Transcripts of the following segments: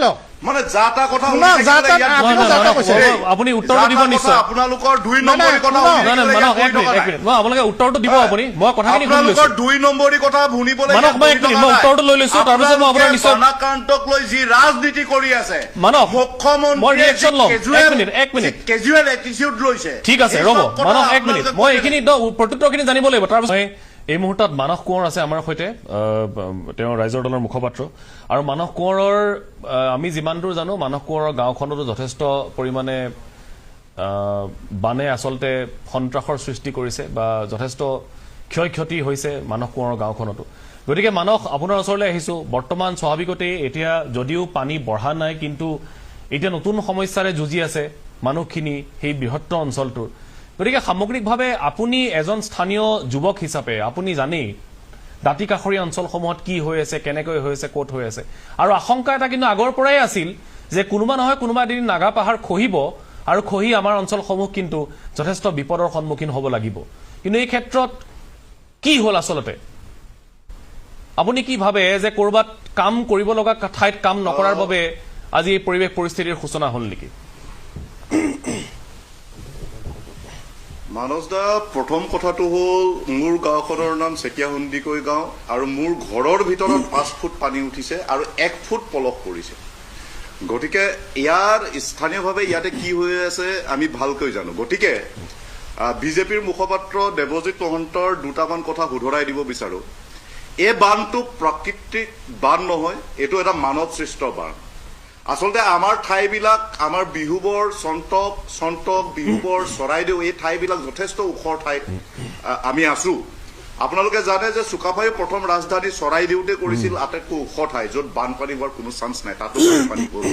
লওক মানে যাতা কথা আপুনি উত্তৰটো দিব নিশ্চয় আপোনালোকৰ 2 নম্বৰী কথা মই আপোনালোকে উত্তৰটো দিব আপুনি মই কথাখিনি শুনি লৈছো 2 নম্বৰী কথা শুনিবলৈ মই উত্তৰটো লৈ লৈছো তাৰপিছত মই আপোনাৰ নিশ্চয় বানাকান্তক লৈ যি ৰাজনীতি কৰি আছে মুখ্যমন্ত্ৰী এক মিনিট কেজুৱেল এটিটিউড লৈছে ঠিক আছে ৰ'ব মানস এক মিনিট মই এইখিনি প্ৰত্যুত্তৰখিনি জানিব লাগিব তাৰপিছত এই মুহূৰ্তত মানস কোঁৱৰ আছে আমাৰ সৈতে তেওঁ ৰাইজৰ দলৰ মুখপাত্ৰ আৰু মানস কোঁৱৰৰ আমি যিমান দূৰ জানো মানস কোঁৱৰৰ গাঁওখনতো যথেষ্ট পৰিমাণে বানে আচলতে সন্ত্ৰাসৰ সৃষ্টি কৰিছে বা যথেষ্ট ক্ষয় ক্ষতি হৈছে মানস কোঁৱৰৰ গাঁওখনতো গতিকে মানস আপোনাৰ ওচৰলৈ আহিছো বৰ্তমান স্বাভাৱিকতে এতিয়া যদিও পানী বঢ়া নাই কিন্তু এতিয়া নতুন সমস্যাৰে যুঁজি আছে মানুহখিনি সেই বৃহত্তৰ অঞ্চলটোৰ গতিকে সামগ্ৰিকভাৱে আপুনি এজন স্থানীয় যুৱক হিচাপে আপুনি জানেই দাঁতি কাষৰীয়া অঞ্চলসমূহত কি হৈ আছে কেনেকৈ হৈ আছে ক'ত হৈ আছে আৰু আশংকা এটা কিন্তু আগৰ পৰাই আছিল যে কোনোবা নহয় কোনোবা এদিন নাগা পাহাৰ খহিব আৰু খহি আমাৰ অঞ্চলসমূহ কিন্তু যথেষ্ট বিপদৰ সন্মুখীন হ'ব লাগিব কিন্তু এই ক্ষেত্ৰত কি হ'ল আচলতে আপুনি কি ভাবে যে কৰবাত কাম কৰিব লগা ঠাইত কাম নকৰাৰ বাবে আজি এই পৰিৱেশ পৰিস্থিতিৰ সূচনা হ'ল নেকি মানস দা প্ৰথম কথাটো হ'ল মোৰ গাঁওখনৰ নাম চেকিয়াহুন্দিকৈ গাঁও আৰু মোৰ ঘৰৰ ভিতৰত 5 ফুট পানী উঠিছে আৰু 1 ফুট পলস পৰিছে গতিকে ইয়াৰ স্থানীয়ভাৱে ইয়াতে কি হৈ আছে আমি ভালকৈ জানো গতিকে বিজেপিৰ মুখপাত্ৰ দেৱজিৎ মহন্তৰ দুটামান কথা শুধৰাই দিব বিচাৰো এই বানটো প্ৰাকৃতিক বান নহয় এইটো এটা মানৱ সৃষ্ট বান আচলতে আমাৰ ঠাইবিলাক আমাৰ বিহুবৰ সন্তক বিহুবৰ চৰাইদেউ এই ঠাইবিলাক যথেষ্ট ওখৰ ঠাইত আমি আছো আপোনালোকে জানে যে চুকাফাই প্ৰথম ৰাজধানী চৰাইদেউতে কৰিছিল আটাইতকৈ ওখ ঠাই য'ত বানপানী হোৱাৰ কোনো চান্স নাই তাতো বানপানী হ'ল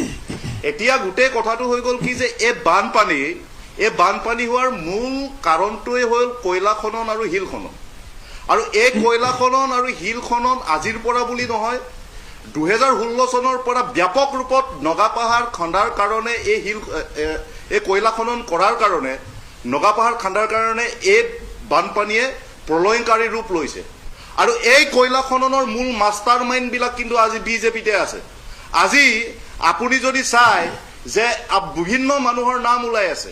এতিয়া গোটেই কথাটো হৈ গ'ল কি যে এই বানপানী হোৱাৰ মূল কাৰণটোৱে হ'ল কয়লা খনন আৰু শিল খনন আৰু এই কয়লা খনন আৰু শিল খনন আজিৰ পৰা বুলি নহয় 2016 চনৰ পৰা ব্যাপক ৰূপত নগাপাহাৰ খন্দাৰ কাৰণে এই কয়লা খনন কৰাৰ কাৰণে নগাপাহাৰ খন্দাৰ কাৰণে এই বানপানীয়ে প্ৰলয়ংকাৰী ৰূপ লৈছে আৰু এই কয়লা খননৰ মূল মাষ্টাৰ মাইণ্ড বিলাক কিন্তু আজি বিজেপিতে আছে আজি আপুনি যদি চাই যে বিভিন্ন মানুহৰ নাম ওলাই আছে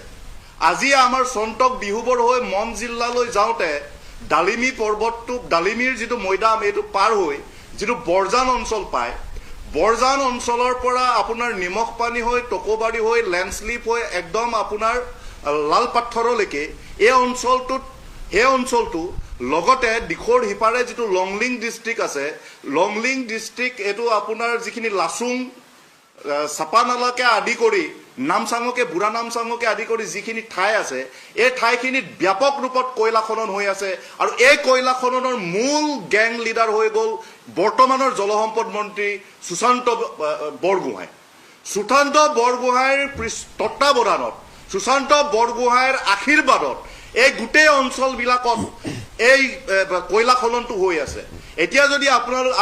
আজি আমাৰ সন্তক বিহুবৰ হৈ মন জিলালৈ যাওঁতে ডালিমি পৰ্বতটো ডালিমিৰ যিটো মৈদাম এইটো পাৰ হৈ যিটো বৰজান অঞ্চল পায় বৰজান অঞ্চলৰ পৰা আপোনাৰ নিমখ পানী হৈ টকোবাৰী হৈ লেণ্ডস্লিপ হৈ একদম আপোনাৰ লাল পাথৰলৈকে এই অঞ্চলটো লগতে দিখৰ হিপাৰে যিটো লংলিং ডিষ্ট্ৰিক্ট আছে লংলিং ডিষ্ট্ৰিক্ট এইটো আপোনাৰ যিখিনি লাচুং চাপানালাকে আদি কৰি নামচাঙকে বুঢ়া নামচাঙকে আদি কৰি যিখিনি ঠাই আছে এই ঠাইখিনিত ব্যাপক ৰূপত কয়লা খনন হৈ আছে আৰু এই কয়লা খননৰ মূল গেং লিডাৰ হৈ গ'ল বৰ্তমানৰ জলসম্পদ মন্ত্ৰী সুশান্ত বৰগোহাঁইৰ তত্বাৱধানত সুশান্ত বৰগোহাঁইৰ আশীৰ্বাদত এই গোটেই অঞ্চলবিলাকত এই কয়লা খননটো হৈ আছে এতিয়া যদি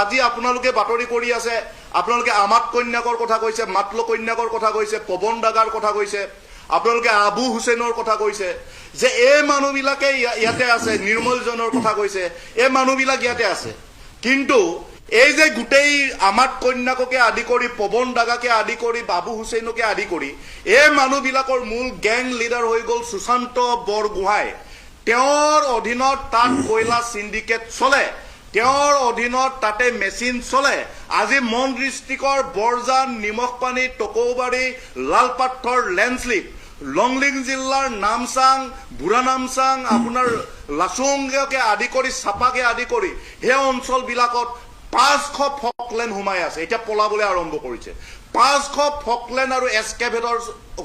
আজি আপোনালোকে বাতৰি কৰি আছে আপোনালোকে আমাত কন্যাকৰ কথা কৈছে মাতল কন্যাকৰ কথা কৈছে পৱন দাগাৰ কথা কৈছে আপোনালোকে আবু হুছেইনৰ কথা কৈছে যে এই মানুহবিলাকে ইয়াতে আছে নিৰ্মলজনৰ কথা কৈছে এই মানুহবিলাক ইয়াতে আছে কিন্তু এই যে গোটেই আমাত কন্যাককে আদি কৰি পৱন দাগাকে আদি কৰি বাবু হুছেইনকে আদি কৰি এই মানুহবিলাকৰ মূল গেং লিডাৰ হৈ গ'ল সুশান্ত বৰগোহাঁই তেওঁৰ অধীনত তাত কয়লা সিন্ডিকেট চলে তেওঁৰ অধীনত তাতে মেচিন চলে আজি মন ডিষ্ট্ৰিক্টৰ বৰজান নিমখ পানী টকৌবাৰী লালপাথৰ লেণ্ডস্লিপ লংলিং জিলাৰ নামচাং বুঢ়া নামচাং আপোনাৰ লাচুংকে আদি কৰি চাপাকে আদি কৰি সেই অঞ্চলবিলাকত 500 ফকলেণ্ড সোমাই আছে এতিয়া পলাবলৈ আৰম্ভ কৰিছে 500 ফকলেণ্ড আৰু এস্কেভেটৰ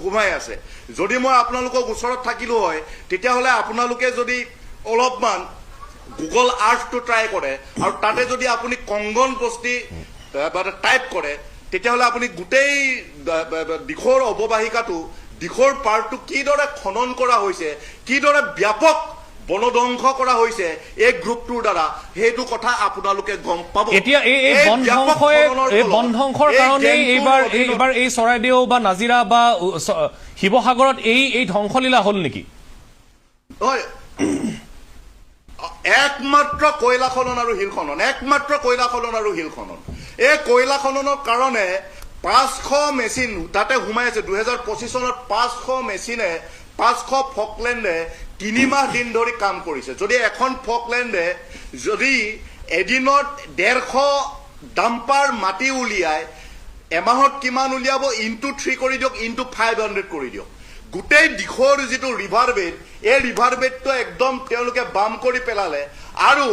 সোমাই আছে যদি মই আপোনালোকক ওচৰত থাকিলো হয় তেতিয়াহ'লে আপোনালোকে যদি অলপমান গুগল আৰ্থটো ট্ৰাই কৰে আৰু তাতে যদি আপুনি কংগন বস্তি টাইপ কৰে তেতিয়াহ'লে আপুনি গোটেই দিখৰ অৱবাহিকাটো দিখৰ পাৰটো কিদৰে খনন কৰা হৈছে কিদৰে ব্যাপক বনধ্বংস কৰা হৈছে এই গ্ৰুপটোৰ দ্বাৰা সেইটো কথা আপোনালোকে গম পাব এতিয়া এই বনধ্বংসৰ কাৰণে এইবাৰ এই চৰাইদেউ বা নাজিৰা বা শিৱসাগৰত এই ধ্বংসলীলা হ'ল নেকি হয় একমাত্ৰ কয়লা খনন আৰু শিল খনন এই কয়লা খননৰ কাৰণে 500 মেচিন তাতে সোমাই আছে 2025 চনত 500 মেচিনে 500 ফকলেণ্ডে 3 মাহ দিন ধৰি কাম কৰিছে যদি এখন ফকলেণ্ডে যদি এদিনত 150 ডাম্পাৰ মাটি উলিয়াই এমাহত কিমান উলিয়াব ইনটু 3 কৰি দিয়ক ইনটু 500 কৰি দিয়ক গোটেই দিশৰ যেটো ৰিভাৰ বেড এই ৰিভাৰ বেডটো একদম তেওঁলোকে বাম কৰি পেলালে আৰু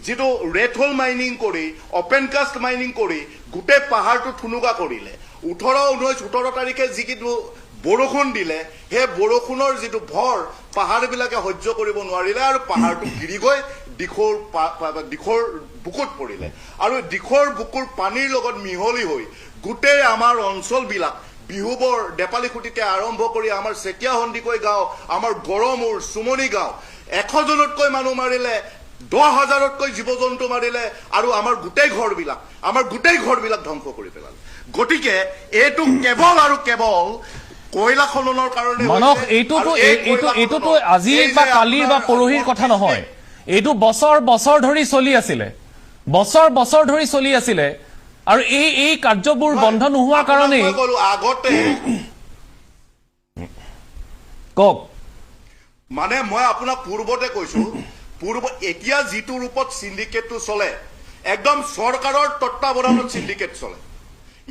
যেটো ৰেড হোল মাইনিং কৰি ওপেন কাষ্ট মাইনিং কৰি গোটেই পাহাৰটো থুনুকা কৰিলে 18 19 17 তাৰিখে যিকিটো বৰষুণ দিলে হে বৰষুণৰ যেটো ভৰ পাহাৰবিলাকে সহ্য কৰিব নোৱাৰিলে আৰু পাহাৰটো গিৰি গৈ দিখৰ বুকুত পৰিলে আৰু দিখৰ বুকুৰ পানীৰ লগত মিহলি হৈ গোটেই আমাৰ অঞ্চলবিলাক বিহুবৰ দেপালী খুটিতে আৰম্ভ কৰি আমাৰ চেকিয়া সন্দিকৈ গাঁও আমাৰ গৰমুৰ সুমনি গাঁও 100 জনতকৈ মানুহ মাৰিলে 10,000তকৈ জীৱ-জন্তু মাৰিলে আৰু আমাৰ গোটেই ঘৰবিলাক ধ্বংস কৰি পেলালে গটিকে এইটো কেৱল আৰু কেৱল কয়লা খননৰ কাৰণে মানস এইটোতো আজি বা কালিৰ বা পৰহিৰ কথা নহয় এইটো বছৰ ধৰি চলি আছিলে আৰু এই কাৰ্যবোৰ বন্ধ নোহোৱাৰ কাৰণে আগতে কক মানে মই আপোনাক পূৰ্বতে কৈছো এতিয়া যিটো ৰূপত সিন্ডিকেটটো চলে একদম চৰকাৰৰ তত্ত্বাৱধানত সিন্ডিকেট চলে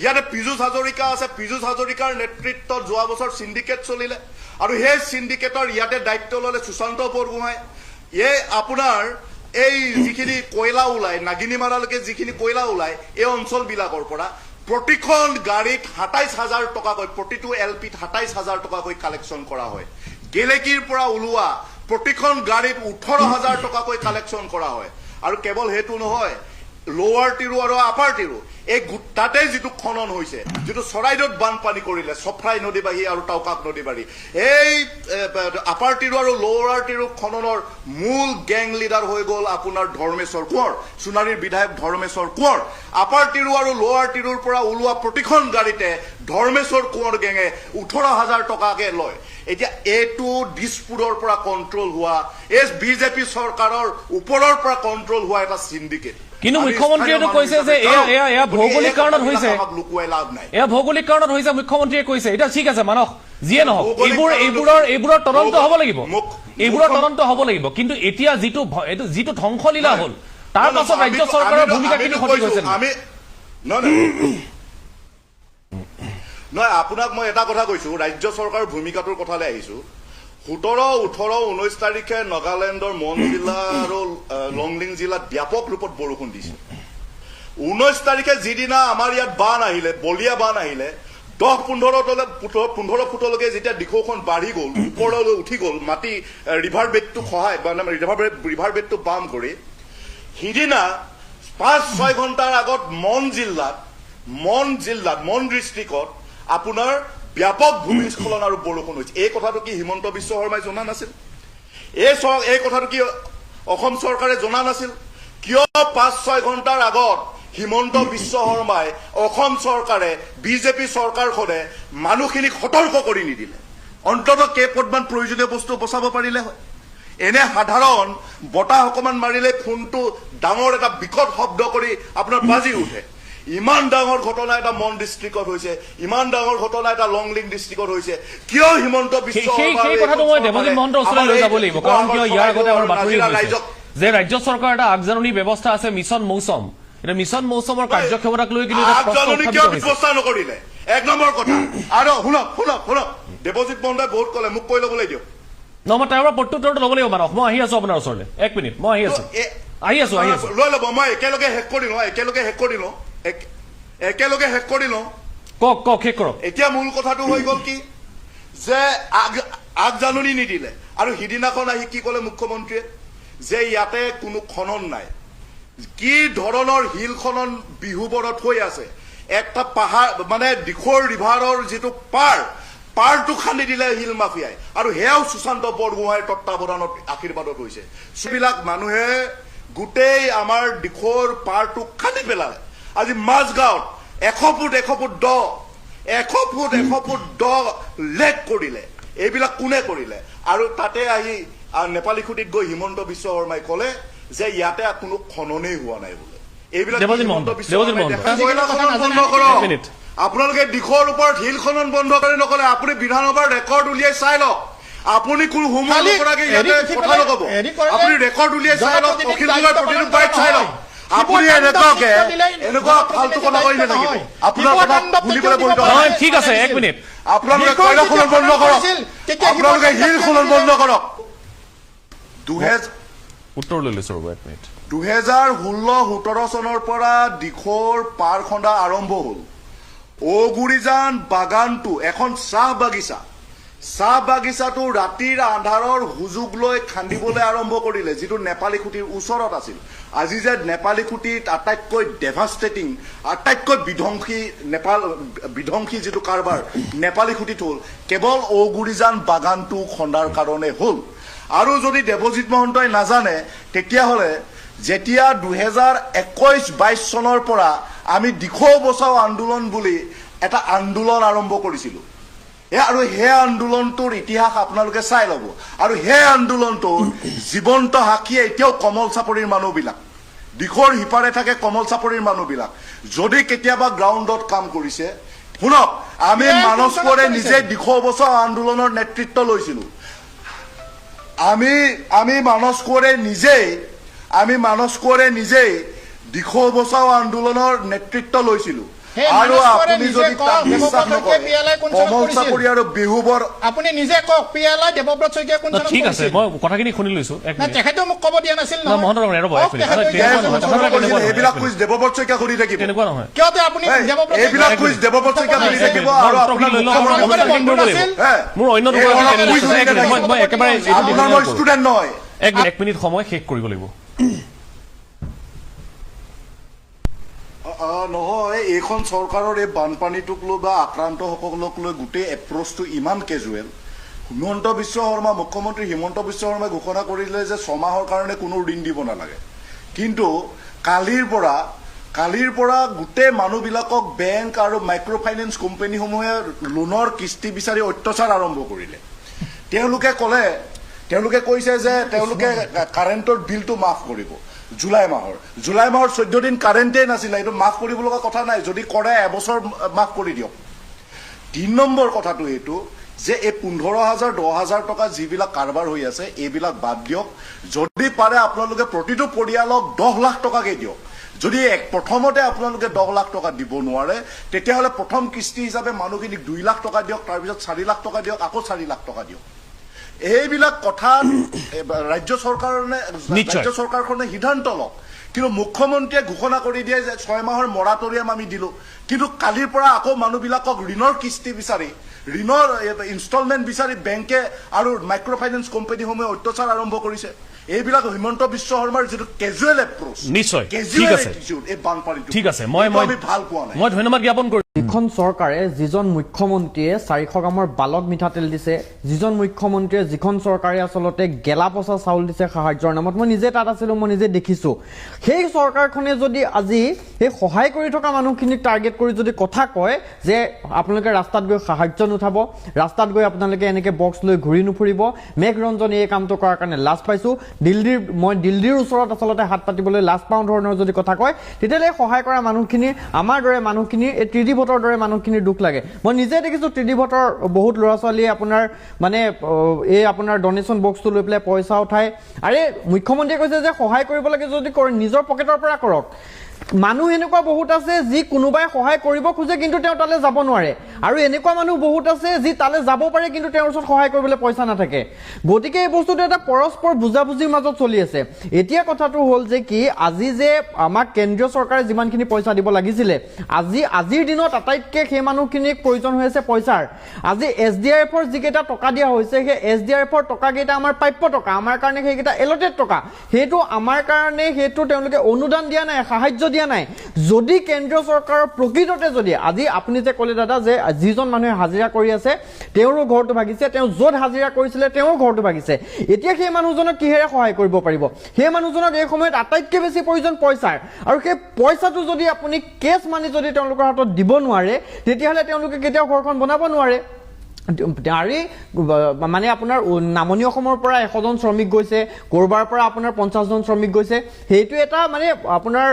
ইয়াতে পীযুষ হাজৰিকা আছে পীযুষ হাজৰিকাৰ নেতৃত্বত যোৱা বছৰ সিন্ডিকেট চলিলে আৰু সেই সিন্ডিকেটৰ ইয়াতে দায়িত্ব ললে সুশান্ত বৰগোহাঁই আপোনাৰ এই যিখিনি কয়লা ওলায় নাগিনীমাৰালৈকে যিখিনি কয়লা ওলায় এই অঞ্চলবিলাকৰ পৰা প্ৰতিখন গাড়ীত ২৭,০০০ টকাকৈ প্ৰতিটো এলপিত ২৭,০০০ টকাকৈ কালেকশ্যন কৰা হয় গেলেকীৰ পৰা ওলোৱা প্ৰতিখন গাড়ীত ১৮,০০০ টকাকৈ কালেকশ্যন কৰা হয় আৰু কেৱল হেতু নহয় লোৱাৰ টিৰু আৰু আপাৰ টিৰু এই তাতে যেটো খনন হৈছে যেটো চৰাইদত বানপানী কৰিলে সফৰাই নদী বাঢ়ি আৰু টাউকাক নদী বাঢ়ি এই আপাৰ টিৰু আৰু লোৱাৰ টিৰু খননৰ মূল গ্যাং লিডাৰ হৈ গ'ল আপোনাৰ ধৰ্মেশ্বৰ কোঁৱৰ সোণাৰীৰ বিধায়ক ধৰ্মেশ্বৰ কোঁৱৰ আপাৰ টিৰু আৰু লোৱাৰ টিৰুৰ পৰা ওলোৱা প্ৰতিখন গাড়ীতে ধৰ্মেশ্বৰ কোঁৱৰ গেঙে ১৮,০০০ টকাকে লয় এতিয়া এইটো দিছপুৰৰ পৰা কন্ট্ৰোল হোৱা বিজেপি চৰকাৰৰ ওপৰৰ পৰা কন্ট্ৰোল হোৱা এটা সিন্ডিকেট কিন্তু মুখ্যমন্ত্ৰীয়ে কৈছে যে এয়া ভৌগোলিক কাৰণত হৈছে মুখ্যমন্ত্ৰীয়ে কৈছে এটা ঠিক আছে মানস যিয়ে নহওক এইবোৰৰ তদন্ত হ'ব লাগিব কিন্তু এতিয়া যিটো ধ্বংসলীলা হ'ল তাৰ পাছত ৰাজ্য চৰকাৰৰ ভূমিকা কি ক্ষতি হৈছে নহয় আপোনাক মই এটা কথা কৈছো ৰাজ্য চৰকাৰৰ ভূমিকাটোৰ কথালৈ আহিছো 17, 18, 19 তাৰিখে নাগালেণ্ডৰ মন জিলা আৰু লংলিং জিলাত ব্যাপক ৰূপত বৰষুণ দিছে 19 তাৰিখে যিদিনা আমাৰ ইয়াত বান আহিলে বলিয়া বান আহিলে 10-15 ফুটলৈকে যেতিয়া দিখৌখন বাঢ়ি গ'ল ওপৰলৈ উঠি গ'ল মাটি ৰিভাৰ বেডটো খহাই মানে ৰিভাৰ বেডটো বাম কৰি সিদিনা 5-6 ঘণ্টাৰ আগত মন ডিষ্ট্ৰিক্টত আপোনাৰ ব্যাপক ভূমিস্খলন আৰু বৰষুণ হৈছে এই কথাটো কি হিমন্ত বিশ্ব শৰ্মাই জনা নাছিল এই কথাটো কি অসম চৰকাৰে জনা নাছিল কিয় 5-6 ঘণ্টাৰ আগত হিমন্ত বিশ্ব শৰ্মাই অসম চৰকাৰে বিজেপি চৰকাৰখনে মানুহখিনিক সতৰ্ক কৰি নিদিলে অন্ততঃ কেইপদমান প্ৰয়োজনীয় বস্তু বচাব পাৰিলে হয় এনে সাধাৰণ বতাহ অকমান মাৰিলে ফোনটো ডাঙৰ এটা বিকট শব্দ কৰি আপোনাৰ বাজি উঠে ইমান ডাঙৰ ঘটনা এটা মন ডিস্ট্ৰিক্টত হৈছে ইমান ডাঙৰ ঘটনা এটা লংলিং ডিস্ট্ৰিক্টত হৈছে কিয় হিমন্ত বিশ্ব সেই কথাটো মই দেৱজিৎ মহন্তৰ ওচৰলৈ লৈ যাব লাগিব কাৰণ কিয় ইয়াৰ আগতে আমাৰ বাতৰি হৈছে যে ৰাজ্য চৰকাৰৰ এটা আগজাননী ব্যৱস্থা আছে মিছন মৌচম এটা মিছন মৌচমৰ কাৰ্যক্ষমতাক লৈ কিন্তু আগজাননী কিয় ব্যৱস্থা নকৰিলে এক নম্বৰ কথা আৰু শুনক দেৱজিৎ মহন্তই বহুত ক'লে মোক কৈ ল'বলৈ দিয়ক মই তাৰ পৰা প্ৰত্যুত্তৰটো ল'ব লাগিব মানস মই আহি আছো আপোনাৰ ওচৰলৈ 1 মিনিট মই আহি আছো লৈ ল'ব মই একেলগে শেষ কৰি লওঁ কওক শেষ কৰক এতিয়া মূল কথাটো হৈ গ'ল কি যে আগজাননী নিদিলে আৰু সিদিনাখন আহি কি ক'লে মুখ্যমন্ত্ৰীয়ে যে ইয়াতে কোনো খনন নাই কি ধৰণৰ হিল খনন বিহুবৰত হৈ আছে একটা পাহাৰ মানে দিখৰ ৰিভাৰৰ যিটো পাৰটো খান্দি দিলে হিল মাফিয়াই আৰু হেয়াও সুশান্ত বৰগোহাঁইৰ তত্ত্বাৱধানত আশীৰ্বাদত হৈছে সেইবিলাক মানুহে গোটেই আমাৰ দিখৰ পাৰটো খান্দি পেলালে আজি মাজগাঁৱত 100 ফুট দ লেক কৰিলে এইবিলাক কোনে কৰিলে আৰু তাতে আহি নেপালী খুটিত গৈ হিমন্ত বিশ্ব শৰ্মাই ক'লে যে ইয়াতে কোনো খননেই হোৱা নাই বোলে এইবিলাক আপোনালোকে দিশৰ ওপৰত হিল খনন বন্ধ কৰি নকলে আপুনি বিধানসভাৰ ৰেকৰ্ড উলিয়াই চাই লওক আপুনি কোনো হোমৱৰ্ক নকৰাকে ইয়াতে কথা নকব আপুনি ৰেকৰ্ড উলিয়াই চাই লওক অখিল গগৈৰ প্ৰতিটো বাইট চাই লওক আপুনি এনেকুৱা ফাল্টু কথা কৈ নাথাকিব আপোনাৰ কথা শুনিবলৈ বহিত নহয় ঠিক আছে এক মিনিট আপোনালোকে কয়লা খনন বন্ধ কৰক আপোনালোকে হিল খনন বন্ধ কৰক উত্তৰ লৈ লৈছো ৰ'ব এক মিনিট 2016-17 চনৰ পৰা দিখৌৰ পাৰ খন্দা আৰম্ভ হ'ল ঔগুৰিজান বাগানটো এখন চাহ বাগিচাটো ৰাতিৰ আন্ধাৰৰ সুযোগ লৈ খান্দিবলৈ আৰম্ভ কৰিলে যিটো নেপালী খুঁটিৰ ওচৰত আছিল আজি যে নেপালী খুঁটিত আটাইতকৈ ডেভাষ্টেটিং আটাইতকৈ বিধ্বংসী যিটো কাৰবাৰ নেপালী খুঁটিত হ'ল কেৱল ঔগুৰিজান বাগানটো খন্দাৰ কাৰণে হ'ল আৰু যদি দেৱজিৎ মহন্তই নাজানে তেতিয়াহ'লে যেতিয়া 2021-22 চনৰ পৰা আমি দিখৌ বচাও আন্দোলন বুলি এটা আন্দোলন আৰম্ভ কৰিছিলোঁ আৰু সেই আন্দোলনটোৰ ইতিহাস আপোনালোকে চাই ল'ব আৰু সেই আন্দোলনটোৰ জীৱন্ত সাক্ষী এতিয়াও কমল চাপৰিৰ মানুহবিলাক দিখৌৰ সিপাৰে থাকে কমল চাপৰিৰ মানুহবিলাক যদি কেতিয়াবা গ্ৰাউণ্ডত কাম কৰিছে শুনক আমি মানস কোঁৱৰে নিজে দিখৌ বচাও আন্দোলনৰ নেতৃত্ব লৈছিলোঁ আমি মানস কোঁৱৰে নিজেই দিখৌ বচাও আন্দোলনৰ নেতৃত্ব লৈছিলোঁ আৰু আপুনি যদি তাক বিশ্বাস নকৰে কমল চাপৰি আৰু বিহুবৰ আপুনি নিজে কওক পিয়ালাই দেৱব্ৰত শইকীয়া কোন ঠিক আছে মই কথাখিনি শুনি লৈছো এক মিনিট তেখেতেও মোক ক'ব দিয়া নাছিল না মহন্ত ৰ'ব এক মিনিট এইবিলাক কুইজ দেৱব্ৰত শইকীয়া কৰি থাকিব তেনেকুৱা নহয় কিয়তে আপুনি দেৱব্ৰত এইবিলাক কুইজ দেৱব্ৰত শইকীয়া কৰি থাকিব আৰু আপোনাৰ মোৰ অন্য মই একেবাৰে আপোনাৰ ষ্টুডেণ্ট নহয় এক মিনিট সময় শেষ কৰিব লাগিব নহয় এইখন চৰকাৰৰ এই বানপানীটোক লৈ বা আক্ৰান্তসকলক লৈ গোটেই এপ্ৰ'চটো ইমান কেজুৱেল হিমন্ত বিশ্ব শৰ্মা মুখ্যমন্ত্ৰী হিমন্ত বিশ্ব শৰ্মাই ঘোষণা কৰিলে যে 6 মাহৰ কাৰণে কোনো ঋণ দিব নালাগে কিন্তু কালিৰ পৰা গোটেই মানুহবিলাকক বেংক আৰু মাইক্ৰ' ফাইনেন্স কোম্পানীসমূহে লোনৰ কিস্তি বিচাৰি অত্যাচাৰ আৰম্ভ কৰিলে তেওঁলোকে কৈছে যে তেওঁলোকে কাৰেণ্টৰ বিলটো মাফ কৰিব জুলাই মাহৰ 14 দিন কাৰেণ্টেই নাছিলে এইটো মাফ কৰিব লগা কথা নাই যদি কৰে এবছৰ মাফ কৰি দিয়ক 3 নম্বৰ কথাটো এইটো যে এই 15,000 10,000 টকা যিবিলাক কাৰবাৰ হৈ আছে এইবিলাক বাদ দিয়ক যদি পাৰে আপোনালোকে প্ৰতিটো পৰিয়ালক 10 লাখ টকাকে দিয়ক যদি প্ৰথমতে আপোনালোকে 10 লাখ টকা দিব নোৱাৰে তেতিয়াহ'লে প্ৰথম কিস্তি হিচাপে মানুহখিনিক 2 লাখ টকা দিয়ক তাৰপিছত 4 লাখ টকা দিয়ক আকৌ 4 লাখ টকা দিয়ক এইবিলাক কথা ৰাজ্য চৰকাৰখনে সিদ্ধান্ত লওক কিন্তু মুখ্যমন্ত্ৰীয়ে ঘোষণা কৰি দিয়ে যে 6 মাহৰ মৰাটৰিয়াম আমি দিলোঁ কিন্তু কালিৰ পৰা আকৌ মানুহবিলাকক ঋণৰ কিস্তি বিচাৰি ঋণৰ ইনষ্টলমেণ্ট বিচাৰি বেংকে আৰু মাইক্ৰ' ফাইনেন্স কোম্পানীসমূহে অত্যাচাৰ আৰম্ভ কৰিছে এইবিলাক হিমন্ত বিশ্ব শৰ্মাৰ যিটো কেজুৱেল এপ্ৰ'চ নিশ্চয় এই বানপানীটো ঠিক আছে মই ভাল পোৱা নাই মই ধন্যবাদ জ্ঞাপন কৰিছোঁ এখন চৰকাৰে যিজন মুখ্যমন্ত্ৰীয়ে 400 গ্ৰামৰ বালক মিঠাতেল দিছে যিজন মুখ্যমন্ত্ৰীয়ে যিখন চৰকাৰে আচলতে গেলা পচা চাউল দিছে সাহায্যৰ নামত মই নিজে তাত আছিলোঁ মই নিজে দেখিছোঁ সেই চৰকাৰখনে যদি আজি সেই সহায় কৰি থকা মানুহখিনিক টাৰ্গেট কৰি যদি কথা কয় যে আপোনালোকে ৰাস্তাত গৈ সাহায্য নুঠাব ৰাস্তাত গৈ আপোনালোকে এনেকৈ বক্স লৈ ঘূৰি নুফুৰিব মেঘৰঞ্জনে এই কামটো কৰাৰ কাৰণে লাজ পাইছোঁ দিল্লীৰ ওচৰত আচলতে হাত পাতিবলৈ লাজ পাওঁ ধৰণৰ যদি কথা কয় তেতিয়াহ'লে সহায় কৰা মানুহখিনি আমাৰ দৰে মানুহখিনি এই ত্ৰিদি ভোটৰ দৰে মানুহখিনিৰ দুখ লাগে মই নিজে দেখিছোঁ ত্ৰিদি ভোটৰ বহুত ল'ৰা ছোৱালীয়ে আপোনাৰ মানে এই আপোনাৰ ডনেশ্যন বক্সটো লৈ পেলাই পইচা উঠায় আৰে মুখ্যমন্ত্ৰীয়ে কৈছে যে সহায় কৰিব লাগে যদি কৰে নিজৰ পকেটৰ পৰা কৰক মানুহ এনেকুৱা বহুত আছে যি কোনোবাই সহায় কৰিব খোজে কিন্তু তেওঁ তালৈ যাব নোৱাৰে আৰু এনেকুৱা মানুহ বহুত আছে যি তালৈ যাব পাৰে কিন্তু তেওঁৰ ওচৰত সহায় কৰিবলৈ পইচা নাথাকে গতিকে এই বস্তুটো এটা পৰস্পৰ বুজাবুজিৰ মাজত চলি আছে এতিয়া কথাটো হ'ল যে কি আজি যে আমাক কেন্দ্ৰীয় চৰকাৰে যিমানখিনি পইচা দিব লাগিছিলে আজিৰ দিনত আটাইতকৈ সেই মানুহখিনিক প্ৰয়োজন হৈ আছে পইচাৰ আজি SDRFৰ যিকেইটা টকা দিয়া হৈছে সেই SDRFৰ টকাকেইটা আমাৰ প্ৰাপ্য টকা আমাৰ কাৰণে সেইকেইটা এলটেড টকা সেইটো আমাৰ কাৰণে সেইটো তেওঁলোকে অনুদান দিয়া নাই সাহায্য দিয়া নাই যদি কেন্দ্ৰীয় চৰকাৰৰ প্ৰকৃততে যদি আজি আপুনি যে ক'লে দাদা যে যিজন মানুহে হাজিৰা কৰি আছে তেওঁৰো ঘৰটো ভাগিছে তেওঁ য'ত হাজিৰা কৰিছিলে তেওঁৰ ঘৰটো ভাগিছে এতিয়া সেই মানুহজনক কিহেৰে সহায় কৰিব পাৰিব সেই মানুহজনক এই সময়ত আটাইতকৈ বেছি প্ৰয়োজন পইচাৰ আৰু সেই পইচাটো যদি আপুনি কেছ মানি যদি তেওঁলোকৰ হাতত দিব নোৱাৰে তেতিয়াহ'লে তেওঁলোকে কেতিয়াও ঘৰখন বনাব নোৱাৰে আৰু মানে আপোনাৰ নামনি অসমৰ পৰা 100জন শ্ৰমিক গৈছে, কৰবাৰ পৰা আপোনাৰ 50জন শ্ৰমিক গৈছে, সেইটো এটা মানে আপোনাৰ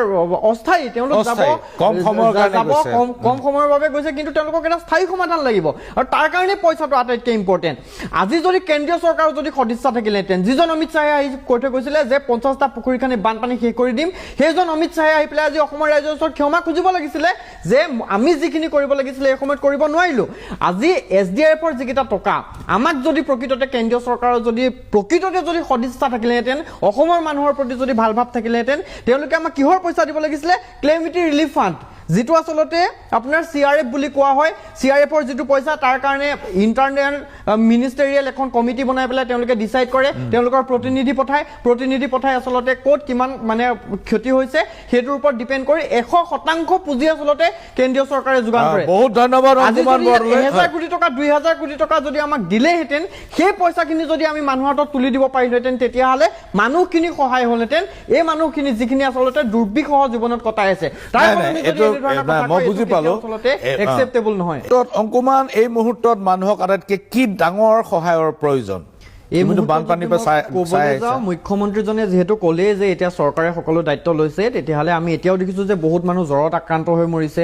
অস্থায়ী, তেওঁলোক যাব কম সময়ৰ কাৰণে গৈছে। কম সময়ৰ বাবে গৈছে, কিন্তু তেওঁলোকক এটা স্থায়ী সমাধান লাগিব আৰু তাৰ কাৰণে পইচাটো আটাইতকৈ ইম্পৰ্টেণ্ট। আজি যদি কেন্দ্ৰীয় চৰকাৰৰ যদি সদিচ্ছা থাকিলেহেঁতেন, যিজন অমিত শ্বাহে আহি কৈ থৈ গৈছিলে যে 50টা পুখুৰী খানি বানপানী শেষ কৰি দিম, সেইজন অমিত শ্বাহে আহি পেলাই আজি অসমৰ ৰাইজৰ ওচৰত ক্ষমা খুজিব লাগিছিলে যে আমি যিখিনি কৰিব লাগিছিলে এই সময়ত কৰিব নোৱাৰিলো। আজি SDRF যিকেইটা টকা আমাক যদি প্ৰকৃততে কেন্দ্ৰীয় চৰকাৰৰ যদি প্ৰকৃততে যদি সদিচ্ছা থাকিলেহেঁতেন, অসমৰ মানুহৰ প্ৰতি যদি ভাল ভাৱ থাকিলেহেঁতেন, তেওঁলোকে আমাক কিহৰ পইচা দিব লাগিছিলে? ক্লেমিটি ৰিলিফ ফাণ্ড, যিটো আচলতে আপোনাৰ CRF বুলি কোৱা হয়। CRFৰ যিটো পইচা, তাৰ কাৰণে ইণ্টাৰনেল মিনিষ্টেৰিয়েল এখন কমিটি বনাই পেলাই তেওঁলোকে ডিচাইড কৰে, তেওঁলোকৰ প্ৰতিনিধি পঠাই আচলতে ক'ত কিমান মানে ক্ষতি হৈছে সেইটোৰ ওপৰত ডিপেণ্ড কৰি 100% পুঁজি আচলতে কেন্দ্ৰীয় চৰকাৰে যোগান ধৰে। বহুত ধন্যবাদ অংকুমান বৰদলৈ। 1000 কোটি টকা 2000 কোটি টকা যদি আমাক দিলেহেঁতেন, সেই পইচাখিনি যদি আমি মানুহৰ হাতত তুলি দিব পাৰিলোহেঁতেন, তেতিয়াহ'লে মানুহখিনি সহায় হ'লহেঁতেন। এই মানুহখিনি যিখিনি আচলতে দুৰ্বিষহ জীৱনত কটাই আছে, তাৰ মই বুজি পালো একচেপ্টেবল নহয়। অংকুমান, এই মুহূৰ্তত মানুহক আটাইতকৈ কি ডাঙৰ সহায়ৰ প্ৰয়োজন? মুখ্যমন্ত্ৰীজনে যিহেতু ক'লে যে এতিয়া চৰকাৰে সকলো দায়িত্ব লৈছে, তেতিয়াহ'লে আমি এতিয়াও দেখিছোঁ যে বহুত মানুহ জ্বৰত আক্ৰান্ত হৈ মৰিছে,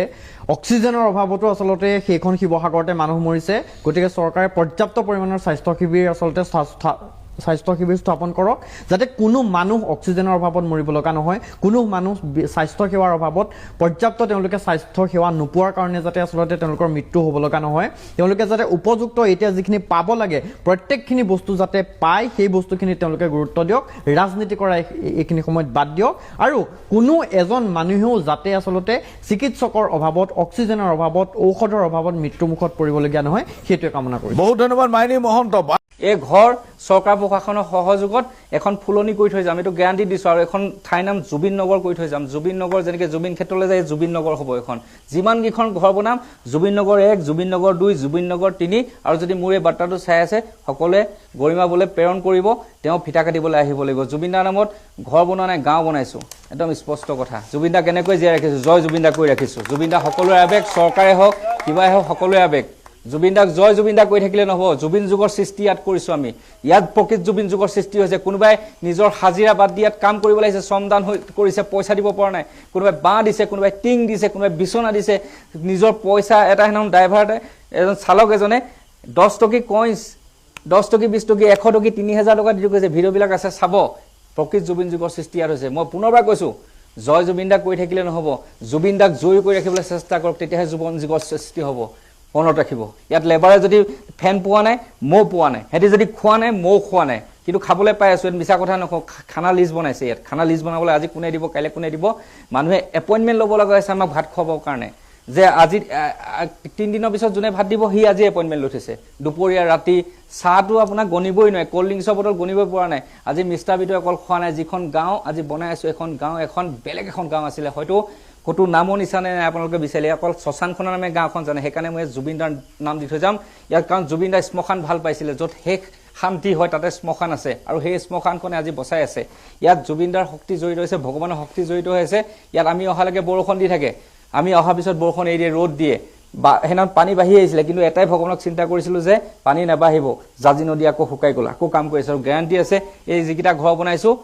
অক্সিজেনৰ অভাৱতো আচলতে সেইখন শিৱসাগৰতে মানুহ মৰিছে। গতিকে চৰকাৰে পৰ্যাপ্ত পৰিমাণৰ স্বাস্থ্য শিবিৰ আচলতে স্থাপন কৰক, যাতে কোনো মানুহ অক্সিজেনৰ অভাৱত মৰিব লগা নহয়, কোনো মানুহ স্বাস্থ্য সেৱাৰ অভাৱত পৰ্যাপ্ত তেওঁলোকে স্বাস্থ্য সেৱা নোপোৱাৰ কাৰণে যাতে আচলতে তেওঁলোকৰ মৃত্যু হ'ব লগা নহয়। তেওঁলোকে যাতে উপযুক্ত এতিয়া যিখিনি পাব লাগে প্ৰত্যেকখিনি বস্তু যাতে পায়, সেই বস্তুখিনি তেওঁলোকে গুৰুত্ব দিয়ক। ৰাজনীতি কৰা এইখিনি সময়ত বাদ দিয়ক, আৰু কোনো এজন মানুহেও যাতে আচলতে চিকিৎসকৰ অভাৱত, অক্সিজেনৰ অভাৱত, ঔষধৰ অভাৱত মৃত্যুমুখত পৰিবলগীয়া নহয়, সেইটোৱে কামনা কৰিছোঁ। বহুত ধন্যবাদ মাইনী মহন্ত। এই ঘৰ চৰকাৰ প্ৰশাসনৰ সহযোগত এখন ফুলনি কৰি থৈ যাম, এইটো গেৰাণ্টি দিছোঁ। আৰু এখন ঠাইৰ নাম জুবিন নগৰ কৰি থৈ যাম। জুবিন নগৰ যেনেকৈ জুবিন ক্ষেত্ৰলৈ যায়, জুবিন নগৰ হ'ব এখন। যিমানকেইখন ঘৰ বনাম, জুবিন নগৰ 1, জুবিন নগৰ 2, জুবিন নগৰ 3, আৰু যদি মোৰ এই বাৰ্তাটো চাই আছে সকলোৱে গৰিমাবলৈ প্ৰেৰণ কৰিব, তেওঁ ফিটা কাটিবলৈ আহিব লাগিব। জুবিন দাৰ নামত ঘৰ বনোৱা নাই, গাঁও বনাইছোঁ, একদম স্পষ্ট কথা। জুবিন দা কেনেকৈ জীয়াই ৰাখিছোঁ, জয় জুবিন দা কৰি ৰাখিছোঁ। জুবিন দা সকলোৰে আৱেগ, চৰকাৰে হওক কিবাই হওক সকলোৰে আৱেগ। জুবিন দাক জয় জুবিন দা কৈ থাকিলে নহ'ব। জুবিন যুগৰ সৃষ্টি ইয়াত কৰিছোঁ আমি, ইয়াত প্ৰকৃত জুবিন যুগৰ সৃষ্টি হৈছে। কোনোবাই নিজৰ হাজিৰা বাদ দি ইয়াত কাম কৰিব লাগিছে, শ্ৰমদান কৰিছে, পইচা দিব পৰা নাই। কোনোবাই বাঁহ দিছে, কোনোবাই টিং দিছে, কোনোবাই বিচনা দিছে, নিজৰ পইচা এটা সেইদিনাখন ড্ৰাইভাৰ এজন চালক এজনে 10 টকী কইন্স, 10 টকী 20 টকী 100 টকী 3000 টকা দি কৈছে। ভিডিঅ'বিলাক আছে, চাব। প্ৰকৃত জুবিন যুগৰ সৃষ্টি ইয়াত হৈছে। মই পুনৰবাৰ কৈছোঁ, জয় জুবিন দাক কৈ থাকিলে নহ'ব, জুবিন দাক জয়ী কৰি ৰাখিবলৈ চেষ্টা কৰক, তেতিয়াহে জুবিন যুগৰ সৃষ্টি হ'ব। মনত ৰাখিব, ইয়াত লেবাৰে যদি ফেন পোৱা নাই, মৌ পোৱা নাই, সিহঁতি যদি খোৱা নাই, মৌ খোৱা নাই, কিন্তু খাবলৈ পাই আছোঁ। ইয়াত মিছা কথা নকওঁ, খানা লিষ্ট বনাইছে। ইয়াত খানা লিষ্ট বনাবলৈ আজি কোনে দিব, কাইলৈ কোনে দিব, মানুহে এপইণ্টমেণ্ট ল'ব লগা হৈছে আমাক ভাত খুৱাবৰ কাৰণে। যে আজি 3 দিনৰ পিছত যোনে ভাত দিব, সি আজি এপইণ্টমেণ্ট লৈ থৈছে। দুপৰীয়া ৰাতি চাহটো আপোনাক গণিবই নোৱাৰে, ক'ল্ড ড্ৰিংকছৰ বটল গণিবই পৰা নাই। আজি মিষ্টাৰ বিটো অকল খোৱা নাই। যিখন গাঁও আজি বনাই আছোঁ, এখন গাঁও এখন বেলেগ এখন গাঁও আছিলে, হয়তো ক'তো নামো নিচানে নাই আপোনালোকে বিচাৰিলে, অকল শ্মশানখনৰ নামে গাঁওখন জানে। সেইকাৰণে মই জুবিন দাৰ নাম দি থৈ যাম ইয়াত, কাৰণ জুবিন দাই শ্মশান ভাল পাইছিলে, য'ত শেষ শান্তি হয় তাতে শ্মশান আছে, আৰু সেই শ্মশানখনে আজি বচাই আছে। ইয়াত জুবিন দাৰ শক্তি জড়িত হৈছে, ভগৱানৰ শক্তি জড়িত হৈ আছে। ইয়াত আমি অহালৈকে বৰষুণ দি থাকে, আমি অহাৰ পিছত বৰষুণ এৰি দিয়ে, ৰ'দ দিয়ে, বা সেইদিনাখন পানী বাঢ়ি আহিছিলে, কিন্তু এটাই ভগৱানক চিন্তা কৰিছিলোঁ যে পানী নাবাঢ়িব, জাজি নদী আকৌ শুকাই গ'ল, আকৌ কাম কৰিছে। আৰু গেৰাণ্টি আছে, এই যিকেইটা ঘৰ বনাইছোঁ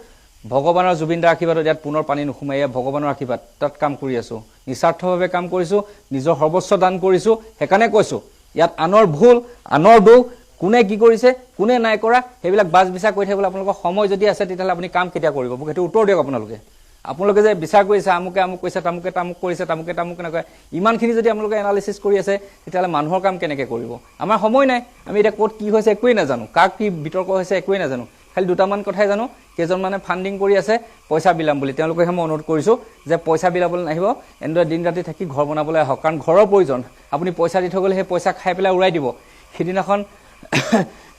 ভগৱানৰ জুবিন দাৰ আশীৰ্বাদত ইয়াত পুনৰ পানী নোসোমাই, ভগৱানৰ আশীৰ্বাদ, তাত কাম কৰি আছোঁ। নিস্বাৰ্থভাৱে কাম কৰিছোঁ, নিজৰ সৰ্বস্ব দান কৰিছোঁ। সেইকাৰণে কৈছোঁ, ইয়াত আনৰ ভুল, আনৰ দোষ, কোনে কি কৰিছে, কোনে নাই কৰা, সেইবিলাক বাছ বিচাৰ কৰি থাকিবলৈ আপোনালোকৰ সময় যদি আছে, তেতিয়াহ'লে আপুনি কাম কেতিয়া কৰিব, মোক সেইটো উত্তৰ দিয়ক। আপোনালোকে যে বিচাৰ কৰিছে, আমুকে আমুক কৰিছে, তামুকে তামুক কৰিছে, তামুকে তামুক নকৰে, ইমানখিনি যদি আপোনালোকে এনালিচিছ কৰি আছে, তেতিয়াহ'লে মানুহৰ কাম কেনেকৈ কৰিব? আমাৰ সময় নাই। আমি এতিয়া ক'ত কি হৈছে একোৱেই নাজানো, কাক কি বিতৰ্ক হৈছে একোৱেই নাজানো। খালি দুটামান কথাই জানো, কেইজনমানে ফাণ্ডিং কৰি আছে পইচা বিলাম বুলি। তেওঁলোকেহে মই অনুৰোধ কৰিছোঁ যে পইচা বিলাবলৈ নাহিব, এনেদৰে দিন ৰাতি থাকি ঘৰ বনাবলৈ আহক, কাৰণ ঘৰৰ প্ৰয়োজন। আপুনি পইচা দি থৈ গ'লে সেই পইচা খাই পেলাই উৰাই দিব। সিদিনাখন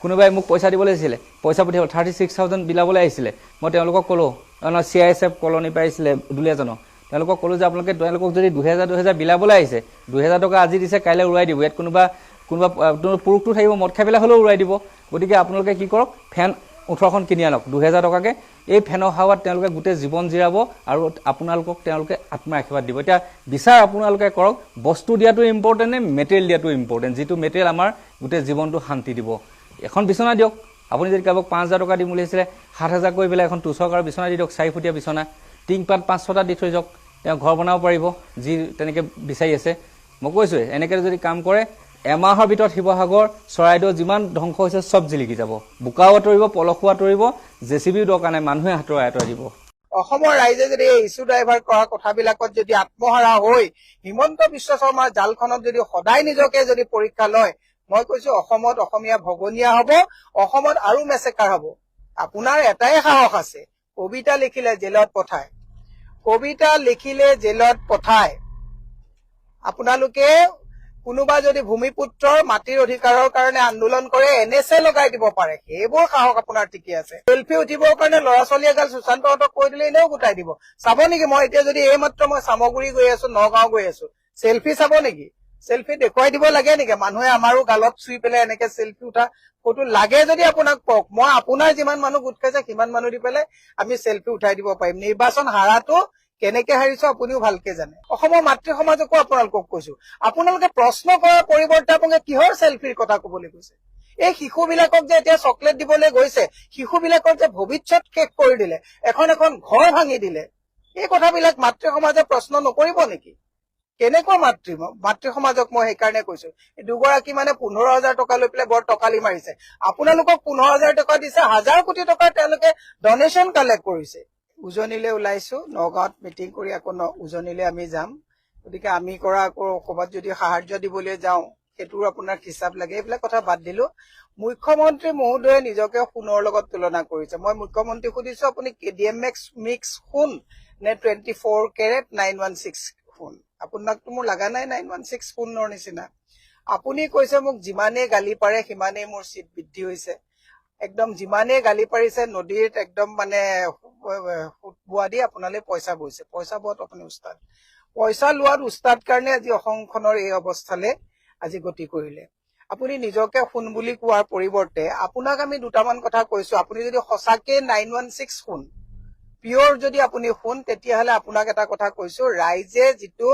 কোনোবাই মোক পইচা দিবলৈ আহিছিলে, পইচা পঠিয়াব 36,000 বিলাবলৈ আহিছিলে। মই তেওঁলোকক ক'লোঁ, CISF কলনী পৰা আহিছিলে দুলীয়াজনক, তেওঁলোকক ক'লোঁ যে তেওঁলোকক যদি 2000 বিলাবলৈ আহিছে, 2000 টকা আজি দিছে, কাইলৈ উৰাই দিব। ইয়াত কোনোবা পুৰুষটো থাকিব, মদ খাই পেলাই হ'লেও উৰাই দিব। গতিকে আপোনালোকে কি কৰক, ফেন 18খন কিনি আনক 2000 টকাকে এই ফেনৰ হাৱাত তেওঁলোকে গোটেই জীৱন জিৰাব আৰু আপোনালোকক তেওঁলোকে আত্মা আশীৰ্বাদ দিব এতিয়া বিচাৰ আপোনালোকে কৰক বস্তু দিয়াটো ইম্পৰ্টেণ্ট নে মেটেৰিয়েল দিয়াটো ইম্পৰ্টেণ্ট যিটো মেটেৰিয়েল আমাৰ গোটেই জীৱনটো শান্তি দিব এখন বিছনা দিয়ক আপুনি যদি কাৰোবাক 5000 টকা দিম বুলি কৈছিলে 7000 কৈ পেলাই এখন 200 টকাৰ বিছনা দি দিয়ক 4 ফুটীয়া বিছনা টিংপাত 5-6টা দি থৈ যাওক তেওঁ ঘৰ বনাব পাৰিব যি তেনেকৈ বিচাৰি আছে মই কৈছোঁ এনেকৈ যদি কাম কৰে এমাহৰ ভিতৰত শিৱসাগৰ চৰাইদেউ যিমান ধ্বংস হৈছে সব জিলিকি যাব বোকাও আঁতৰিব পলসুৱা আঁতৰিব জেচিবিও দৰকাৰ নাই মানুহে আঁতৰাই দিব অসমৰ ৰাইজে যদি এই ইছ্যু ড্ৰাইভাৰ কৰা কথাবিলাকত যদি আত্মহাৰা হৈ হিমন্ত বিশ্ব শৰ্মাৰ জালখনত যদি সদায় নিজকে যদি পৰীক্ষা লয় মই কৈছো অসমত অসমীয়া ভগনীয়া হ'ব অসমত আৰু মেছেকাৰ হ'ব আপোনাৰ এটাই সাহস আছে কবিতা লিখিলে জেলত পঠায় আপোনালোকে কোনোবা যদি ভূমিপুত্ৰৰ মাটিৰ অধিকাৰৰ কাৰণে আন্দোলন কৰে NSA লগাই দিব পাৰে সেইবোৰ সাহস আপোনাৰ ঠিকে আছে সেলফি উঠিবৰ কাৰণে ল'ৰা ছোৱালী এগাল সুশান্তহঁতক কৈ দিলে এনেও গোটাই দিব চাব নেকি মই এতিয়া যদি এইমাত্ৰ মই চামগুৰি গৈ আছো নগাঁও গৈ আছো সেলফি চাব নেকি সেলফি দেখুৱাই দিব লাগে নেকি মানুহে আমাৰো গালত চুই পেলাই এনেকে সেলফি উঠা ফটো লাগে যদি আপোনাক কওক মই আপোনাৰ যিমান মানুহ গোট খাইছে সিমান মানুহ দি পেলাই আমি সেলফি উঠাই দিব পাৰিম নিৰ্বাচন হাৰাটো কেনেকে হাৰিছো আপুনিও ভালকে জানে অসমৰ মাতৃ সমাজকো আপোনালোকক কৈছো আপোনালোকে প্ৰশ্ন কৰাৰ পৰিৱৰ্তে আপোনালোকে কিহৰ সেলফিৰ কথা কবলৈ কৈছে এই শিশুবিলাকক যে এতিয়া চকলেট দিবলৈ গৈছে শিশুবিলাকৰ যে ভৱিষ্যত শেষ কৰি দিলে এখন ঘৰ ভাঙি দিলে এই কথাবিলাক মাতৃ সমাজে প্ৰশ্ন নকৰিব নেকি কেনেকুৱা মাতৃ সমাজক মই সেইকাৰণে কৈছো এই দুগৰাকী মানে 15000 টকা লৈ পেলাই বৰ টকালি মাৰিছে আপোনালোকক 15000 টকা দিছে 1000 কোটি টকা তেওঁলোকে ডনেশ্যন কালেক্ট কৰিছে উজনিলে ওলাইছো নগাঁৱত মিটিং কৰি আকৌ উজনিলে আমি যাম গতিকে আমি কৰা আকৌ ক'ৰবাত যদি সাহায্য দিবলৈ যাওঁ সেইটোৰ আপোনাৰ হিচাপ লাগে এইবিলাক কথা বাদ দিলো মুখ্যমন্ত্ৰী মহোদয়ে নিজকে সোণৰ লগত তুলনা কৰিছে মই মুখ্যমন্ত্ৰী সুধিছো আপুনি কেডিএমএক্স মিক্স সোণ নে 24 কেৰেট 916 সোণ আপোনাকতো মোৰ লগা নাই 916 সোণৰ নিচিনা আপুনি কৈছে মোক যিমানে গালি পাৰে সিমানেই মোৰ চিট বৃদ্ধি হৈছে একদম যিমানে গালি পাৰিছে নদীত একদম মানে বুৱা দি আপোনালে পইচা বৈছে পইচা বোৱাত আপুনি উস্তাদ পইচা লোৱাৰ উস্তাদ কাৰণে আজি অসমখনৰ এই অৱস্থালে আজি গতি কৰিলে আপুনি নিজকে সোণ বুলি কোৱাৰ পৰিৱৰ্তে আপোনাক আমি দুটামান কথা কৈছো আপুনি যদি সঁচাকে 916 সোণ পিওৰ যদি আপুনি সোণ তেতিয়াহলে আপোনাক এটা কথা কৈছো ৰাইজে যিটো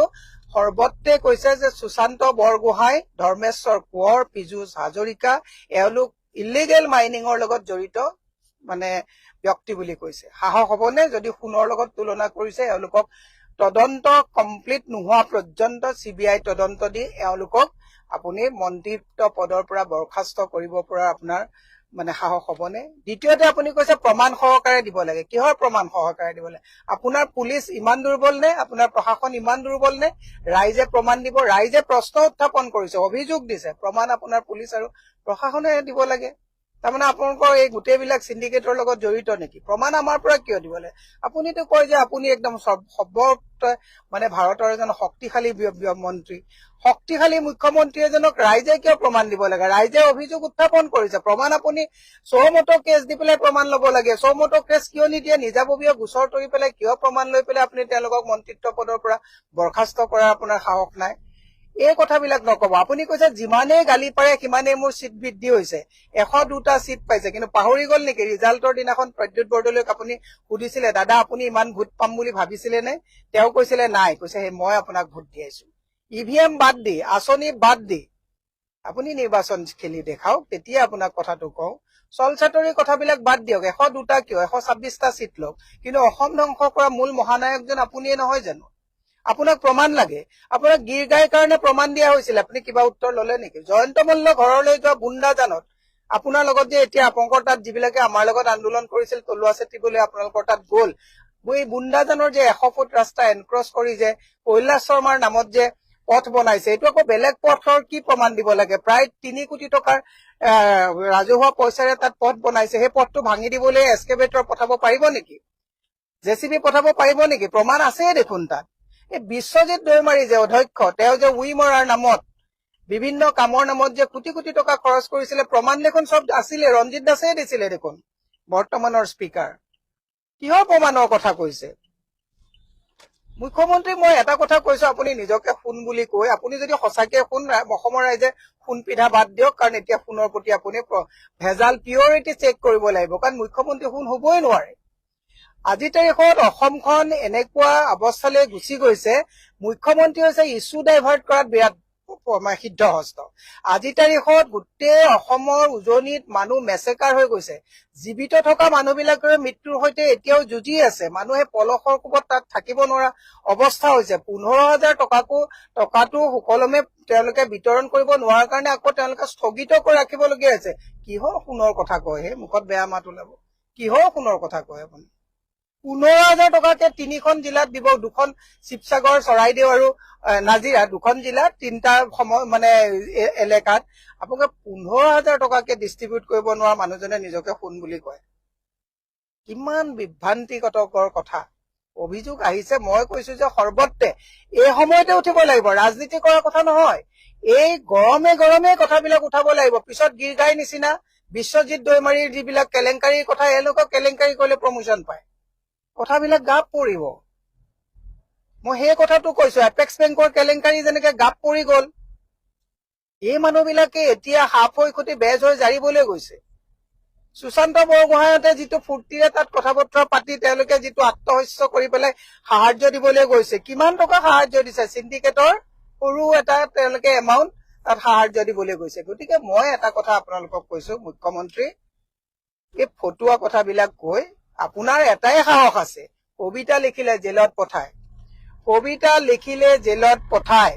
সৰ্বত্ৰে কৈছে যে সুশান্ত বৰগোহাঁই ধৰ্মেশ্বৰ কোঁৱৰ পীযুষ হাজৰিকা এওঁলোক ইলিগেল মাইনিঙৰ লগত জড়িত মানে ব্যক্তি বুলি কৈছে সাহস হ'বনে যদি সোণৰ লগত তুলনা কৰিছে এওঁলোকক তদন্ত কমপ্লিট নোহোৱা পৰ্যন্ত CBI তদন্ত দি এওঁলোকক আপুনি মন্ত্ৰীত্ব পদৰ পৰা বৰখাস্ত কৰিব পৰা আপোনাৰ মানে সাহস হ'বনে দ্বিতীয়তে আপুনি কৈছে প্ৰমাণ সহকাৰে দিব লাগে কিহৰ প্ৰমাণ সহকাৰে দিব লাগে আপোনাৰ পুলিচ ইমান দুৰ্বল নে আপোনাৰ প্ৰশাসন ইমান দুৰ্বল নে ৰাইজে প্ৰমাণ দিব ৰাইজে প্ৰশ্ন উত্থাপন কৰিছে অভিযোগ দিছে প্ৰমাণ আপোনাৰ পুলিচ আৰু প্ৰশাসনে দিব লাগে তাৰমানে আপোনালোকৰ এই গোটেইবিলাক সিন্ডিকেটৰ লগত জড়িত নেকি প্ৰমাণ আমাৰ পৰা কিয় দিবলৈ আপুনিতো কয় যে আপুনি একদম মানে ভাৰতৰ এজন শক্তিশালী মন্ত্ৰী শক্তিশালী মুখ্যমন্ত্ৰী এজনক ৰাইজে কিয় প্ৰমাণ দিব লাগে ৰাইজে অভিযোগ উত্থাপন কৰিছে প্ৰমাণ আপুনি সৌমতো কেছ দি পেলাই প্ৰমাণ ল'ব লাগে সৌমতো কেছ কিয় নিদিয়ে নিজাববীয়া গোচৰ তৰি পেলাই কিয় প্ৰমাণ লৈ পেলাই আপুনি তেওঁলোকক মন্ত্ৰীত্ব পদৰ পৰা বৰখাস্ত কৰাৰ আপোনাৰ সাহস নাই এই কথাবিলাক নকব আপুনি কৈছে যিমানে গালি পাৰে সিমানে মোৰ সিট বৃদ্ধি হৈছে 102টা সিট পাইছে কিন্তু পাহৰি গল নেকি ৰিজাল্টৰ দিনাখন প্ৰদ্যুৎ বৰদলৈক আপুনি সুধিছিলে দাদা আপুনি ইমান ভোট পাম বুলি ভাবিছিলে নে তেওঁ কৈছিলে নাই কৈছে হে মই আপোনাক ভোট দিয়াইছো ইভিএম বাদ দি আঁচনি বাদ দি আপুনি নিৰ্বাচন খেলি দেখাওক তেতিয়া আপোনাক কথাটো কওঁ চলচাতৰি কথাবিলাক বাদ দিয়ক 102টা কিয় 126টা সিট লওক কিন্তু অসম ধ্বংস কৰা মূল মহানায়কজন আপুনিয়ে নহয় জানো আপোনাক প্ৰমাণ লাগে আপোনাক গীৰগাইৰ কাৰণে প্ৰমাণ দিয়া হৈছিল আপুনি কিবা উত্তৰ ললে নেকি জয়ন্ত মল্ল ঘৰলৈ যোৱা বুন্দাজানত আপোনাৰ লগত যে এতিয়া আপংকৰ তাত যিবিলাকে আমাৰ লগত আন্দোলন কৰিছিল তলুৱা চেতিবলৈ আপোনালোকৰ তাত গ'ল এই বুন্দাজানৰ যে 100 ফুট ৰাস্তা এনক্ৰছ কৰি যে কৈলাশ শৰ্মাৰ নামত যে পথ বনাইছে এইটো আকৌ বেলেগ পথৰ কি প্ৰমাণ দিব লাগে প্ৰায় 3 কোটি টকাৰ ৰাজহুৱা পইচাৰে তাত পথ বনাইছে সেই পথটো ভাঙি দিবলৈ এক্সকেভেটৰ পঠাব পাৰিব নেকি জেচিবি পঠাব পাৰিব নেকি প্ৰমাণ আছে দেখোন তাত এই বিশ্বজিৎ দৈমাৰী যে অধ্যক্ষ তেওঁ যে উইমৰাৰ নামত বিভিন্ন কামৰ নামত যে কোটি কোটি টকা খৰচ কৰিছিলে প্ৰমাণ দেখোন সব আছিলে ৰঞ্জিত দাসে দিছিলে দেখোন বৰ্তমানৰ স্পিকাৰ কিহৰ প্ৰমাণৰ কথা কৈছে মুখ্যমন্ত্ৰী মই এটা কথা কৈছো, আপুনি নিজকে সোণ বুলি কৈ আপুনি যদি সঁচাকে সোণ, অসমৰ ৰাইজে সোণ পিন্ধা বাদ দিয়ক, কাৰণ এতিয়া সোণৰ প্ৰতি আপুনি ভেজাল পিয়ৰিটি চেক কৰিব লাগিব, কাৰণ মুখ্যমন্ত্ৰী সোণ হবই নোৱাৰে। আজিৰ তাৰিখত অসমখন এনেকুৱা অৱস্থালৈ গুচি গৈছে, মুখ্যমন্ত্ৰী হৈছে ইছ্যু ডাইভাৰ্ট কৰাত বিৰাট সিদ্ধহস্ত। আজিৰ তাৰিখত গোটেই অসমৰ উজনিত মানুহ মেচেকাৰ হৈ গৈছে। জীৱিত থকা মানুহবিলাকৰ মৃত্যুৰ সৈতে এতিয়াও যুঁজি আছে। মানুহে পলসৰ কোবত তাত থাকিব নোৱাৰা অৱস্থা হৈছে। 15,000 টকাটো সুকলমে তেওঁলোকে বিতৰণ কৰিব নোৱাৰাৰ কাৰণে আকৌ তেওঁলোকে স্থগিত কৰি ৰাখিবলগীয়া হৈছে। কিহৰ সোণৰ কথা কয় হে? মুখত বেয়া মাত ওলাব। কিহৰ সোণৰ কথা কয় আপুনি? 15,000 টকাকে 3খন জিলাত দিব, 2খন শিৱসাগৰ, চৰাইদেউ আৰু নাজিৰা, 2খন জিলাত 3টা মানে এলেকাত আপোনালোকে 15,000 টকাকে ডিষ্ট্ৰিবিউট কৰিব নোৱাৰা মানুহজনে নিজকে সোণ বুলি কয়। কিমান বিভ্ৰান্তিকতৰ কথা। অভিযোগ আহিছে, মই কৈছো যে সৰ্বত্ৰে এই সময়তে উঠিব লাগিব, ৰাজনীতি কৰাৰ কথা নহয়। এই গৰমে কথাবিলাক উঠাব লাগিব। পিছত গীৰ্গাই নিচিনা বিশ্বজিৎ দৈমাৰীৰ যিবিলাক কেলেংকাৰীৰ কথা, এওঁলোকক কেলেংকাৰী কৰিলে প্ৰমোচন পায়। কথাবিলাক গাপ পৰিব। মই সেই কথাটো কৈছো, এপেক্স বেংকৰ কেলেংকাৰী যেনেকে গাপ পৰি গল, এই মানুহবিলাকে এতিয়া সাপ হৈ খুটি বেজ হৈ জাৰিবলৈ গৈছে। সুশান্ত বৰগোহাঁইহঁতে যিটো ফূৰ্তিৰে তাত কথা বতৰা পাতি তেওঁলোকে যিটো আত্মহস্য কৰি পেলাই সাহায্য দিবলৈ গৈছে, কিমান টকা সাহায্য দিছে? চিণ্ডিকেটৰ সৰু এটা তেওঁলোকে এমাউণ্ট তাত সাহায্য দিবলৈ গৈছে। গতিকে মই এটা কথা আপোনালোকক কৈছো, মুখ্যমন্ত্ৰী, এই ফটুৱা কথাবিলাক কৈ আপোনাৰ এটাই সাহস আছে, কবিতা লিখিলে জেলত পঠায়। কবিতা লিখিলে জেলত পঠায়।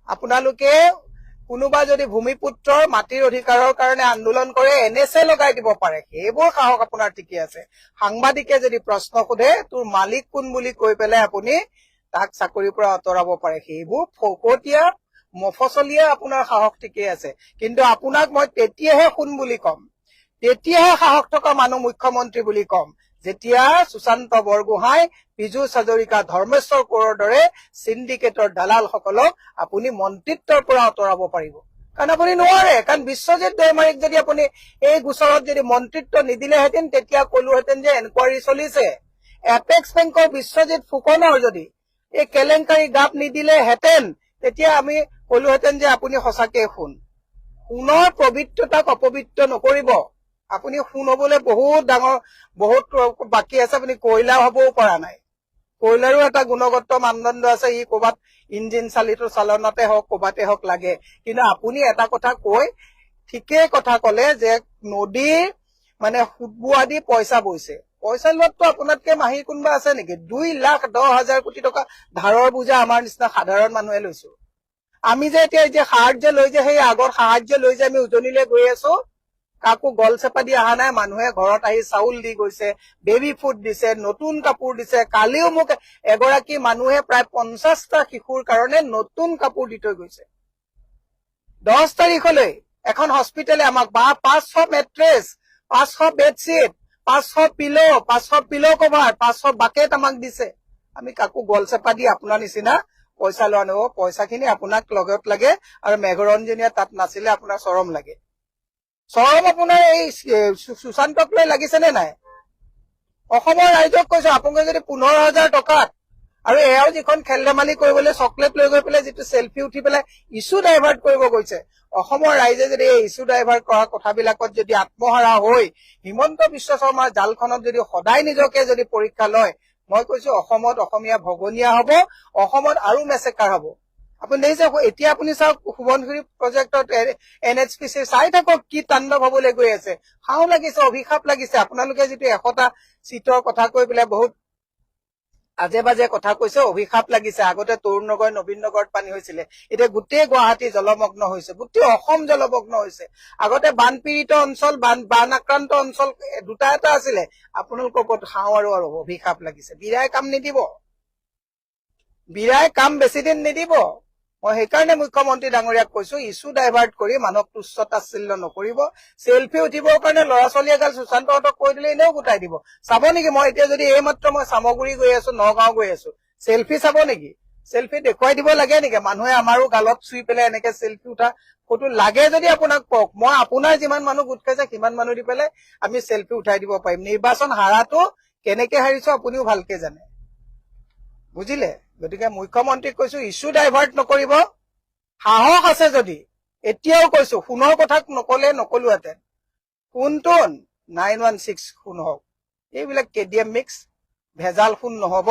আপোনালোকে কোনোবা যদি ভূমিপুত্ৰৰ মাটিৰ অধিকাৰৰ কাৰণে আন্দোলন কৰে, NSA লগাই দিব পাৰে। সেইবোৰ সাহস আপোনাৰ ঠিকে আছে। সাংবাদিকে যদি প্ৰশ্ন সোধে তোৰ মালিক কোন বুলি কৈ পেলাই আপুনি তাক চাকৰিৰ পৰা আঁতৰাব পাৰে। সেইবোৰ ফকতীয়া মফচলীয়া আপোনাৰ সাহস ঠিকেই আছে। কিন্তু আপোনাক মই তেতিয়াহে সোণ বুলি কম, তেতিয়াহে সাহস থকা মানুহ মুখ্যমন্ত্ৰী বুলি কম, যেতিয়া সুশান্ত বৰগোহাঁই, পীযুষ হাজৰিকা, ধৰ্মেশ্বৰ কোঁৱৰৰ দৰে চিণ্ডিকেটৰ দালালসকলক আপুনি মন্ত্ৰিত্বৰ পৰা আঁতৰাব পাৰিব। কাৰণ আপুনি নোৱাৰে। কাৰণ বিশ্বজিৎ দৈমাৰীক যদি আপুনি এই গোচৰত যদি মন্ত্ৰিত্ব নিদিলেহেঁতেন, তেতিয়া কলোহেঁতেন যে এনকুৱাৰী চলিছে। এপেক্স বেংকৰ বিশ্বজিৎ ফুকনৰ যদি এই কেলেংকাৰী গাপ নিদিলেহেঁতেন, তেতিয়া আমি কলোহেঁতেন যে আপুনি সঁচাকে সোণ। সোণৰ পবিত্ৰতাক অপবিত্ৰ নকৰিব। আপুনি সোণ হবলৈ বহুত ডাঙৰ, বহুত বাকী আছে। আপুনি কয়লা হবও পৰা নাই। কয়লাৰো এটা গুণগত মানদণ্ড আছে। ই ক'ৰবাত ইঞ্জিন চালিত চালনতে হওক, ক'ৰবাতে হওক লাগে। কিন্তু আপুনি এটা কথা কৈ ঠিকেই কথা কলে যে নদীৰ মানে সুতবোৱা দি পইচা বৈছে। পইচা লোৱাততো আপোনাতকে মাহিৰ কোনোবা আছে নেকি? 2,10,000 কোটি টকা ধাৰৰ বোজা আমাৰ নিচিনা সাধাৰণ মানুহে লৈছো। আমি যে এতিয়া সাহায্য লৈ যে সেই আগৰ সাহায্য লৈ যে আমি উজনিলৈ গৈ আছো, কাকো গল চেপা দি অহা নাই। মানুহে ঘৰত আহি চাউল দি গৈছে, বেবী ফুড দিছে, নতুন কাপোৰ দিছে। কালিও মোক এগৰাকী মানুহে প্ৰায় 50টা শিশুৰ কাৰণে নতুন কাপোৰ দি থৈ গৈছে। 10 তাৰিখলৈ এখন হস্পিটেলে আমাক 500 মেট্ৰেছ, 500 বেডশ্বীট, 500 পিলো কভাৰ, 500 বাকেট আমাক দিছে। আমি কাকো গল চেপা দি আপোনাৰ নিচিনা পইচা লোৱা নহব। পইচাখিনি আপোনাক লগত লাগে, আৰু মেঘৰঞ্জনীয়ে তাত নাছিলে আপোনাৰ চৰম লাগে। চৰম আপোনাৰ এই সুশান্তক লৈ লাগিছে নে নাই? অসমৰ ৰাইজক কৈছো, আপোনালোকে যদি 15,000 টকাত, আৰু এয়াও যিখন খেল ধেমালি কৰিবলৈ চকলেট লৈ গৈ পেলাই যিটো চেলফি উঠি পেলাই ইছ্যু ডাইভাৰ্ট কৰিব গৈছে, অসমৰ ৰাইজে যদি এই ইছ্যু ডাইভাৰ্ট কৰা কথাবিলাকত যদি আত্মহাৰা হৈ হিমন্ত বিশ্ব শৰ্মাৰ জালখনত যদি সদায় নিজকে যদি পৰীক্ষা লয়, মই কৈছো অসমত অসমীয়া ভগনীয়া হব, অসমত আৰু মেচেকাৰ হব। আপুনি দেখিছে এতিয়া আপুনি চাওক, সোৱণশিৰি প্ৰজেক্টত NHPC চাই থাকক কি তাণ্ডৱ হবলৈ গৈ আছে। খাও লাগিছে, অভিশাপ লাগিছে। আপোনালোকে যিটো 100টা চিটৰ কথা কৈ পেলাই বহুত আজে বাজে কথা কৈছে, অভিশাপ লাগিছে। আগতে তৰুণ নগৰ, নবীন নগৰত পানী হৈছিলে, এতিয়া গোটেই গুৱাহাটী জলমগ্ন হৈছে, গোটেই অসম জলমগ্ন হৈছে। আগতে বানপীড়িত অঞ্চল, বান আক্ৰান্ত অঞ্চল দুটা এটা আছিলে। আপোনালোকৰ ওপৰত খাও আৰু অভিশাপ লাগিছে। বিৰাই কাম নিদিব, বিৰাই কাম বেছি দিন নিদিব। মই সেইকাৰণে মুখ্যমন্ত্ৰী ডাঙৰীয়াক কৈছো, ইছ্যু ডাইভাৰ্ট কৰি মানুহক তুচ্ছ তাচ্ছিল্য নকৰিব। চেলফি উঠিবৰ কাৰণে ল'ৰা ছোৱালী এগাল সুশান্তহঁতক কৈ দিলে এনেও গোটাই দিব। চাব নেকি? মই এতিয়া যদি এইমাত্ৰ মই চামগুৰি গৈ আছো, নগাঁও গৈ আছো, চেলফি চাব নেকি? চেলফি দেখুৱাই দিব লাগে নেকি? মানুহে আমাৰো গালত চুই পেলাই এনেকে চেলফি উঠা ফটো লাগে যদি আপোনাক কওক। মই আপোনাৰ যিমান মানুহ গোট খাইছে সিমান মানুহ দি পেলাই আমি চেলফি উঠাই দিব পাৰিম। নিৰ্বাচন হাৰাটো কেনেকে হাৰিছো আপুনিও ভালকে জানে। বুজিলে? গতিকে মুখ্যমন্ত্ৰীক কৈছো ইছ্যু ডাইভাৰ্ট নকৰিব। সাহস আছে যদি এতিয়াও কৈছো, সোণৰ কথা নকলে নকলোহেঁতেন, সোণটোন 916 সোণ হওক, এইবিলাক কেডিএম মিক্স ভেজাল সোণ নহব।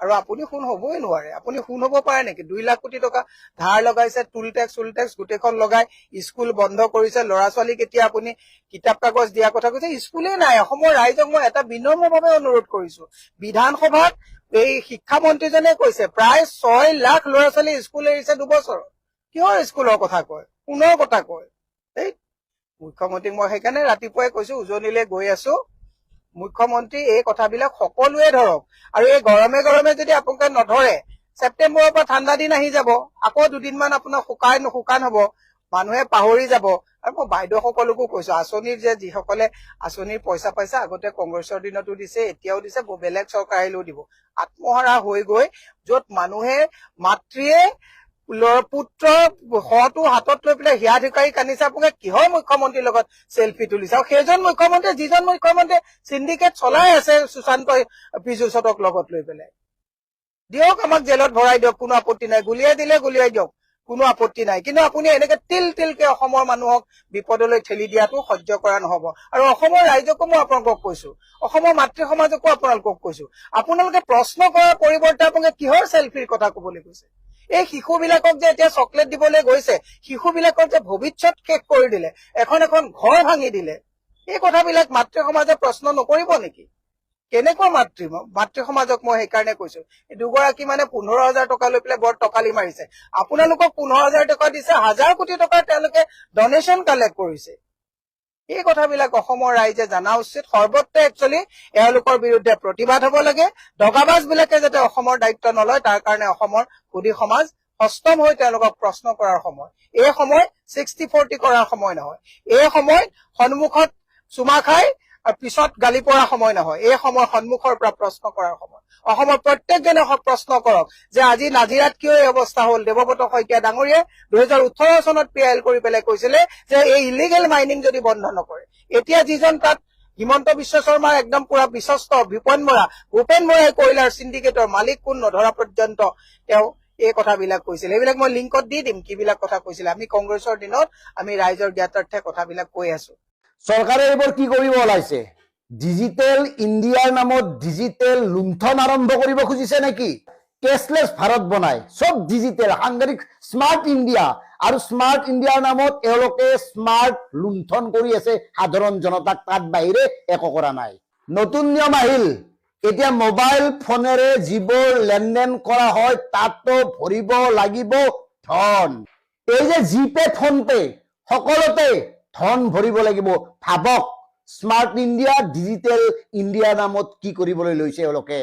আৰু আপুনি সোণ হবই নোৱাৰে। আপুনি সোণ হব পাৰে নেকি? 2 লাখ কোটি টকা ধাৰ লগাইছে, টুল টেক্স গোটেইখন লগাই স্কুল বন্ধ কৰিছে, ল'ৰা ছোৱালীক এতিয়া আপুনি কিতাপ কাগজ দিয়া কথা কৈছে, স্কুলেই নাই। অসমৰ ৰাইজক মই এটা বিনম্ৰভাৱে অনুৰোধ কৰিছো, বিধানসভাত এই শিক্ষামন্ত্ৰীজনে কৈছে প্ৰায় 6 লাখ ল'ৰা ছোৱালী স্কুল এৰিছে 2 বছৰত। কিহৰ স্কুলৰ কথা কয়? সোণৰ কথা কয়। এই মুখ্যমন্ত্ৰীক মই সেইকাৰণে ৰাতিপুৱাই কৈছো, উজনিলৈ গৈ আছো, মুখ্যমন্ত্ৰী এই কথাবিলাক সকলোৱে ধৰক। আৰু এই গৰমে গৰমে যদি আপোনালোকে নধৰে, ছেপ্টেম্বৰৰ পৰা ঠাণ্ডা দিন আহি যাব, আকৌ 2 দিনমান আপোনাৰ শুকান হব, মানুহে পাহৰি যাব। আৰু মই বাইদেউসকলকো কৈছো, আঁচনিৰ যে যিসকলে আঁচনিৰ পইচা পাইছে, আগতে কংগ্ৰেছৰ দিনতো দিছে, এতিয়াও দিছে, বেলেগ চৰকাৰ আহিলেও দিব, আত্মহাৰা হৈ গৈ য'ত মানুহে মাতৃয়ে পুত্ৰৰ শটো হাতত লৈ পেলাই হিয়া ধিকাৰি কান্দিছে, আপোনালোকে কিহৰ মুখ্যমন্ত্ৰীৰ লগত চেলফি তুলিছে? আৰু সেইজন মুখ্যমন্ত্ৰী, যিজন মুখ্যমন্ত্ৰীয়ে চিণ্ডিকেট চলাই আছে সুশান্ত পীযুষহঁতক লগত লৈ পেলাই, দিয়ক আমাক জেলত ভৰাই দিয়ক, কোনো আপত্তি নাই, গুলিয়াই দিলে গুলিয়াই দিয়ক, কোনো আপত্তি নাই। কিন্তু আপুনি এনেকে তিলকে অসমৰ মানুহক বিপদলৈ ঠেলি দিয়াটো সহ্য কৰা নহব। আৰু অসমৰ ৰাইজকো মই আপোনালোকক কৈছো, অসমৰ মাতৃ সমাজকো আপোনালোকক কৈছো, আপোনালোকে প্ৰশ্ন কৰাৰ পৰিৱৰ্তে আপোনালোকে কিহৰ চেলফিৰ কথা কবলৈ কৈছে? এই শিশুবিলাকক যে এতিয়া চকলেট দিবলৈ গৈছে, শিশুবিলাকৰ যে ভৱিষ্যত শেষ কৰি দিলে, এখন ঘৰ ভাঙি দিলে, এই কথাবিলাক মাতৃ সমাজে প্ৰশ্ন নকৰিব নেকি? কেনেকুৱা মাতৃ সমাজক মই সেইকাৰণে কৈছো, এই 2 গৰাকী মানে 15,000 টকা লৈ পেলাই বৰ টকালি মাৰিছে। আপোনালোকক 15,000 টকা দিছে, 1,000 কোটি টকা তেওঁলোকে ডনেশ্যন কালেক্ট কৰিছে। এই কথাবিলাক অসমৰ ৰাইজে জানা উচিত। সৰ্বত্ৰে একচুৱেলি এওঁলোকৰ বিৰুদ্ধে প্ৰতিবাদ হব লাগে। দগাবাজ বিলাকে যাতে অসমৰ দায়িত্ব নলয়, তাৰ কাৰণে অসমৰ সুধী সমাজ সষ্টম হৈ তেওঁলোকক প্ৰশ্ন কৰাৰ সময়। এই সময় 60-40 কৰাৰ সময় নহয়। এই সময় সন্মুখত চুমা খাই আৰু পিছত গালি পৰা সময় নহয়। এই সময় সন্মুখৰ পৰা প্ৰশ্ন কৰাৰ সময়। অসমৰ প্ৰত্যেকজনে প্ৰশ্ন কৰক যে আজি নাজিৰাত কিয় এই অৱস্থা হল। দেৱব্ৰত শইকীয়া ডাঙৰীয়াই 2018 চনত PIL কৰি পেলাই কৈছিলে যে এই ইলিগেল মাইনিং যদি বন্ধ নকৰে, এতিয়া যিজন তাত হিমন্ত বিশ্ব শৰ্মাৰ একদম পুৰা বিশ্বস্ত ভূপেন বৰাই কয়লাৰ চিণ্ডিকেটৰ মালিক কোন নধৰা পৰ্যন্ত তেওঁ এই কথাবিলাক কৈছিল। এইবিলাক মই লিংকত দি দিম কিবিলাক কথা কৈছিলে। আমি কংগ্ৰেছৰ দিনত আমি ৰাইজৰ জ্ঞাতাৰ্থে কথাবিলাক কৈ আছো। চৰকাৰে এইবোৰ কি কৰিব ওলাইছে? ডিজিটেল ইণ্ডিয়াৰ নামত ডিজিটেল লুণ্ঠন আৰম্ভ কৰিব খুজিছে নেকি? কেছলেছ ভাৰত বনাই সব ডিজিটেল সাংঘাতিক স্মাৰ্ট ইণ্ডিয়া, আৰু স্মাৰ্ট ইণ্ডিয়াৰ নামত এওঁলোকে স্মাৰ্ট লুণ্ঠন কৰি আছে সাধাৰণ জনতাক, তাত বাহিৰে একো কৰা নাই। নতুন নিয়ম আহিল, এতিয়া মোবাইল ফোনেৰে যিবোৰ লেনদেন কৰা হয় তাতো ভৰিব লাগিব ধন। এই যে জিপে ফোনপে সকলোতে ধন ভৰিব লাগিব। ভাবক স্মাৰ্ট ইণ্ডিয়া ডিজিটেল ইণ্ডিয়াৰ নামত কি কৰিবলৈ লৈছে এওঁলোকে।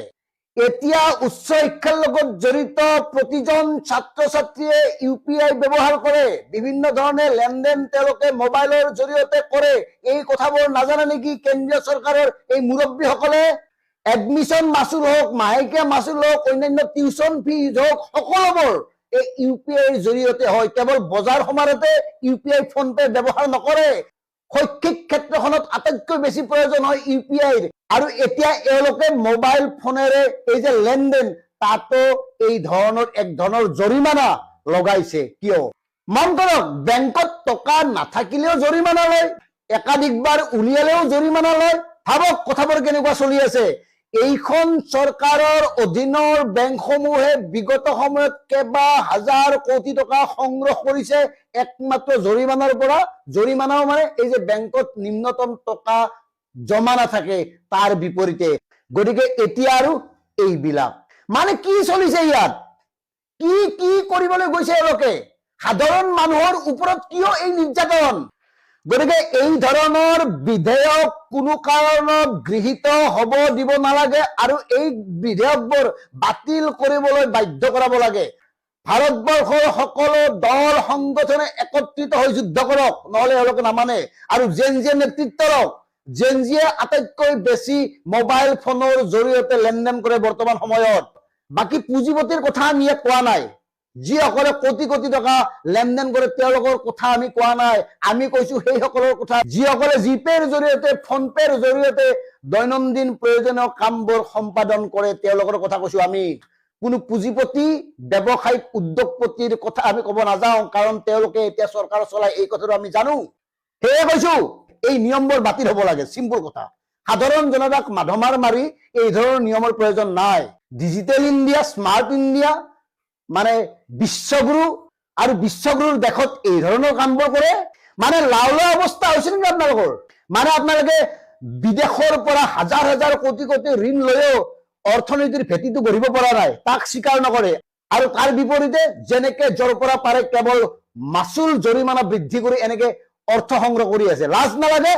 এতিয়া উচ্চ শিক্ষাৰ লগত জড়িত প্ৰতিজন ছাত্ৰ ছাত্ৰীয়ে UPI ব্যৱহাৰ কৰে, বিভিন্ন ধৰণে লেনদেন তেওঁলোকে মোবাইলৰ জৰিয়তে কৰে। এই কথাবোৰ নাজানে নেকি কেন্দ্ৰীয় চৰকাৰৰ এই মুৰব্বীসকলে? এডমিশ্যন মাচুল হওক, মাহেকীয়া মাচুল হওক, অন্যান্য টিউচন ফিজ হওক, সকলোবোৰ এই UPIৰ জৰিয়তে হয়। কেৱল বজাৰ সমাৰতে UPI ফোনপে ব্যৱহাৰ নকৰে। শৈক্ষিক ক্ষেত্ৰখনত আটাইতকৈ বেছি প্ৰয়োজন হয় UPIৰ। আৰু এতিয়া এওঁলোকে মোবাইল ফোনেৰে এই যে লেনদেন, তাতো এই ধৰণৰ এক ধৰণৰ জৰিমনা লগাইছে। কিয়? মন কৰক, বেংকত টকা নাথাকিলেও জৰিমনা লয়, একাধিকবাৰ উলিয়ালেও জৰিমনা লয়। ভাবক কথাবোৰ কেনেকুৱা চলি আছে। এইখন চৰকাৰৰ অধীনৰ বেংকসমূহে বিগত সময়ত কেইবা হাজাৰ কোটি টকা সংগ্ৰহ কৰিছে একমাত্ৰ জৰিমনাৰ পৰা। জৰিমনাও মানে এই যে বেংকত নিম্নতম টকা জমা নাথাকে তাৰ বিপৰীতে। গতিকে এতিয়া আৰু এইবিলাক মানে কি চলিছে ইয়াত? কি কৰিবলৈ গৈছে এওঁলোকে? সাধাৰণ মানুহৰ ওপৰত কিয় এই নিৰ্যাতন? গতিকে এই ধৰণৰ বিধেয়ক কোনো কাৰণত গৃহীত হব দিব নালাগে, আৰু এই বিধেয়কবোৰ বাতিল কৰিবলৈ বাধ্য কৰাব লাগে। ভাৰতবৰ্ষৰ সকলো দল সংগঠনে একত্ৰিত হৈ যুদ্ধ কৰক, নহলে এওঁলোকে নামানে। আৰু জেনজিয়ে নেতৃত্ব লওক। জেনজিয়ে আটাইতকৈ বেছি মোবাইল ফোনৰ জৰিয়তে লেনদেন কৰে বৰ্তমান সময়ত। বাকী পুঁজিপতিৰ কথা আমি কোৱা নাই, যিসকলে কোটি কোটি টকা লেনদেন কৰে তেওঁলোকৰ কথা আমি কোৱা নাই। আমি কৈছো সেইসকলৰ কথা যিসকলে জিপেৰ জৰিয়তে, ফোনপেৰ জৰিয়তে দৈনন্দিন প্ৰয়োজনীয় কামবোৰ সম্পাদন কৰে, তেওঁলোকৰ কথা কৈছো আমি। কোনো পুঁজিপতি ব্যৱসায়িক উদ্যোগপতিৰ কথা আমি ক'ব নাযাওঁ, কাৰণ তেওঁলোকে এতিয়া চৰকাৰ চলাই এই কথাটো আমি জানো। সেয়ে কৈছো এই নিয়মবোৰ বাতিল হ'ব লাগে, চিম্পল কথা। সাধাৰণ জনতাক মাধমাৰ মাৰি এই ধৰণৰ নিয়মৰ প্ৰয়োজন নাই। ডিজিটেল ইণ্ডিয়া, স্মাৰ্ট ইণ্ডিয়া মানে বিশ্বগুৰু, আৰু বিশ্বগুৰুৰ দেশত এই ধৰণৰ কামবোৰ কৰে মানে লাওলা অৱস্থা হৈছে নেকি আপোনালোকৰ? মানে আপোনালোকে বিদেশৰ পৰা হাজাৰ হাজাৰ কোটি কোটি ঋণ লৈও অৰ্থনীতিৰ ভেটিটো গঢ়িব পৰা নাই, তাক স্বীকাৰ নকৰে। আৰু তাৰ বিপৰীতে যেনেকে য'ৰ পৰা পাৰে কেৱল মাচুল জৰিমনা বৃদ্ধি কৰি এনেকে অৰ্থ সংগ্ৰহ কৰি আছে, লাজ নালাগে?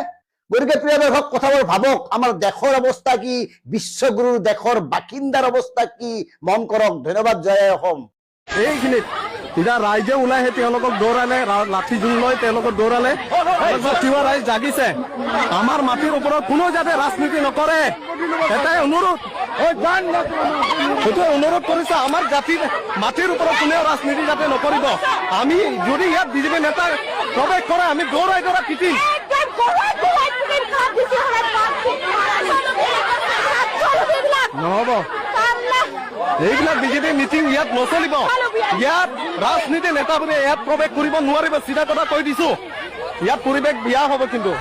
গতিকে প্ৰিয় দৰ্শক, কথাবোৰ ভাবক, আমাৰ দেশৰ অৱস্থা কি, বিশ্বগুৰুৰ দেশৰ বাসিন্দাৰ অৱস্থা কি, মন কৰক। ধন্যবাদ। জয় অসম। এইখিনিত এতিয়া ৰাইজে ওলাই আহি তেওঁলোকক দৌৰালে, লাঠি জোং লৈ তেওঁলোকক দৌৰালে। তিৱা ৰাইজ জাগিছে, আমাৰ মাটিৰ ওপৰত কোনো যাতে ৰাজনীতি নকৰে, এটাই অনুৰোধ, সেইটোৱে অনুৰোধ কৰিছে, আমাৰ জাতিৰ মাটিৰ ওপৰত কোনেও ৰাজনীতি যাতে নকৰিব। আমি যদি ইয়াত বিজেপি নেতা প্ৰৱেশ কৰে, আমি দৌৰাই দৌৰাই পিটিম। নহ'ব, এইবিলাক বিজেপি মিটিং ইয়াত নচলিব। ইয়াত ৰাজনীতি নেতাবোৰে ইয়াত প্ৰৱেশ কৰিব নোৱাৰিব, চিধা কথা কৈ দিছো। ইয়াত পৰিৱেশ বিয়া হ'ব। কিন্তু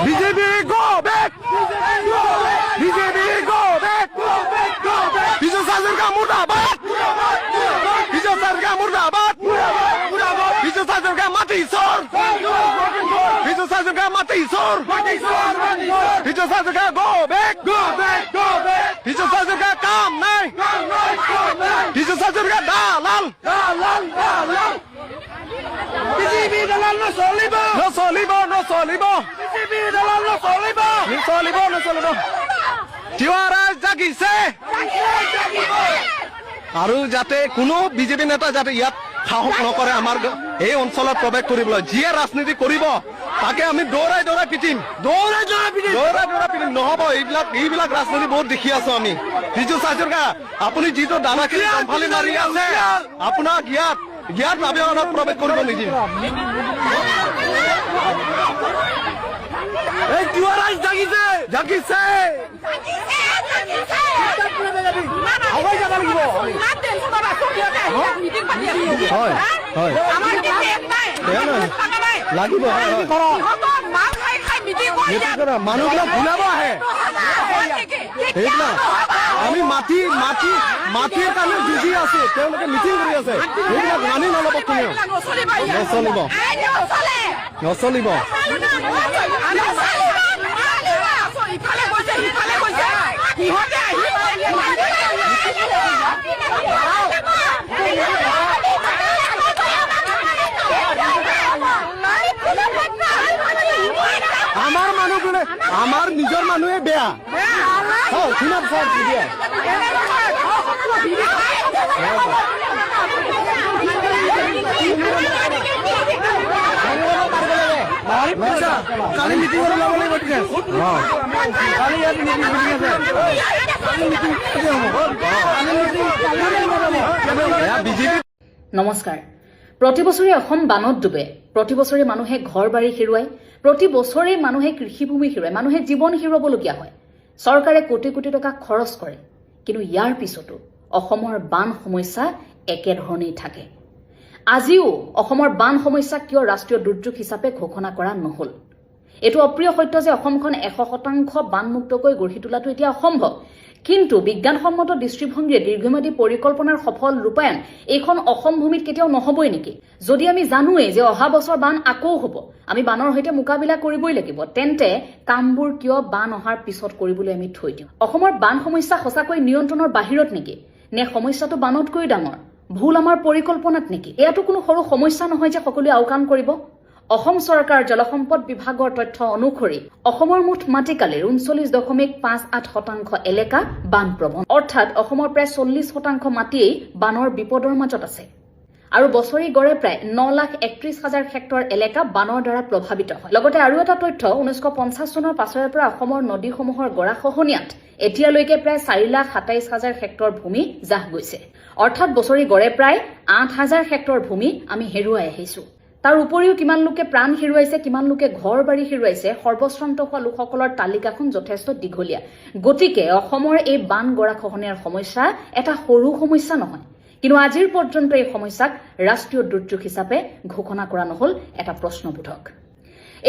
BJP go back, BJP go back, Biju Hazarika মুৰ্দাবাদ, বিজু হাজৰিকা মুৰ্দাবাদ, বিজু হাজৰিকা মাটি চোৰ, বিজু হাজৰিকা মাটি চোৰ, বিজু হাজৰিকা গো বেক, বিজু হাজৰিকা কাম নাই, বিজু হাজৰিকা দালাল, বিজেপি দালাল নচলিব, নচলিব, নচলিব, বিজেপি দালাল নচলিব, নচলিব, নচলিব। তিৱা ৰাইজ জাগিছে, আৰু যাতে কোনো বিজেপি নেতা যাতে ইয়াত সাহস নকৰে আমাৰ এই অঞ্চলত প্ৰৱেশ কৰিবলৈ। যিয়ে ৰাজনীতি কৰিব তাকে আমি দৌৰাই দৌৰাই পিটিম, দৌৰাই দৌৰাই পিটিম, দৌৰাই দৌৰাই পিটিম। নহ'ব, এইবিলাক ৰাজনীতি বহুত দেখি আছো আমি। বিজু হাজৰিকা, আপুনি যিটো দানাখিনি চম্ভালি মাৰি আছে, আপোনাক ইয়াত আবেদনত প্ৰৱেশ কৰিব নিদিম। এই তিৱা ৰাইজ জাগিছে, জাগিছে, আগুৱাই যাব লাগিব। হয়, হয়, লাগিব, মানুহবিলাক ভুলাব আহে। সেইবিলাক আমি মাটিৰ কাৰণে যুঁজি আছো, তেওঁলোকে মিটিং কৰি আছে, সেইবিলাক মানি নল'ব কোনেও। নচলিব, নচলিব। আমাৰ মানুহবোৰে, আমাৰ নিজৰ মানুহে বেয়া। শুনা চাওক দিয়া, কালি মিটিং ওলাব লাগিব। কালি ইয়াত মিটিং আছে। নমস্কাৰ। প্ৰতি বছৰে অসম বানত ডুবে, প্ৰতি বছৰে মানুহে ঘৰ বাৰী হেৰুৱায়, প্ৰতি বছৰে মানুহে কৃষিভূমি হেৰুৱায়, মানুহে জীৱন হেৰুৱাবলগীয়া হয়। চৰকাৰে কোটি কোটি টকা খৰচ কৰে, কিন্তু ইয়াৰ পিছতো অসমৰ বান সমস্যা একেধৰণেই থাকে। আজিও অসমৰ বান সমস্যাক কিয় ৰাষ্ট্ৰীয় দুৰ্যোগ হিচাপে ঘোষণা কৰা নহল? এইটো অপ্ৰিয় সত্য যে অসমখন 100% বানমুক্তকৈ গঢ়ি তোলাটো এতিয়া অসম্ভৱ। কিন্তু বিজ্ঞানসন্মত দৃষ্টিভংগীৰে দীৰ্ঘম্যাদী পৰিকল্পনাৰ সফল ৰূপায়ণ এইখন অসম ভূমিত কেতিয়াও নহবই নেকি? যদি আমি জানোৱেই যে অহা বছৰ বান আকৌ হ'ব, আমি বানৰ সৈতে মোকাবিলা কৰিবই লাগিব, তেন্তে কামবোৰ কিয় বান অহাৰ পিছত কৰিবলৈ আমি থৈ দিওঁ? অসমৰ বান সমস্যা সঁচাকৈ নিয়ন্ত্ৰণৰ বাহিৰত নেকি, নে সমস্যাটো বানতকৈ ডাঙৰ? ভুল আমাৰ পৰিকল্পনাত নেকি? এয়াতো কোনো সৰু সমস্যা নহয় যে সকলোৱে আওকাণ কৰিব। অসম চৰকাৰ জলসম্পদ বিভাগৰ তথ্য অনুসৰি অসমৰ মুঠ মাটিকালিৰ 39.58% এলেকা বানপ্ৰৱণ, অৰ্থাৎ অসমৰ প্ৰায় 40% মাটিয়েই বানৰ বিপদৰ মাজত আছে। আৰু বছৰি গড়ে প্ৰায় 9,31,000 হেক্টৰ এলেকা বানৰ দ্বাৰা প্ৰভাৱিত হয়। লগতে আৰু এটা তথ্য, 1950 চনৰ পাছৰে পৰা অসমৰ নদীসমূহৰ গৰাখহনীয়াত এতিয়ালৈকে প্ৰায় 4,27,000 হেক্টৰ ভূমি জাহ গৈছে, অৰ্থাৎ বছৰি গড়ে প্ৰায় 8,000 হেক্টৰ ভূমি আমি হেৰুৱাই আহিছো। তাৰ উপৰিও কিমান লোকে প্ৰাণ হেৰুৱাইছে, কিমান লোকে ঘৰ বাৰী হেৰুৱাইছে, সৰ্বশ্ৰান্ত হোৱা লোকসকলৰ তালিকাখন যথেষ্ট দীঘলীয়া। গতিকে অসমৰ এই বান গৰাখহনীয়াৰ সমস্যা এটা সৰু সমস্যা নহয়, কিন্তু আজিৰ পৰ্যন্ত এই সমস্যাক ৰাষ্ট্ৰীয় দুৰ্যোগ হিচাপে ঘোষণা কৰা নহল এটা প্ৰশ্নবোধক।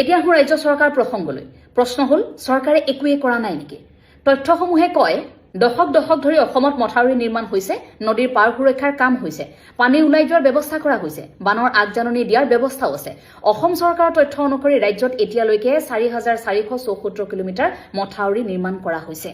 এতিয়া আহোঁ ৰাজ্য চৰকাৰ প্ৰসংগলৈ। প্ৰশ্ন হ'ল, চৰকাৰে একোৱেই কৰা নাই নেকি? তথ্যসমূহে কয়, দশক ধৰি অসমত মথাউৰি নিৰ্মাণ হৈছে, নদীৰ পাৰ সুৰক্ষাৰ কাম হৈছে, পানী ওলাই যোৱাৰ ব্যৱস্থা কৰা হৈছে, বানৰ আগজাননী দিয়াৰ ব্যৱস্থাও আছে। অসম চৰকাৰৰ তথ্য অনুসৰি ৰাজ্যত এতিয়ালৈকে 4,474 কিলোমিটাৰ মথাউৰি নিৰ্মাণ কৰা হৈছে।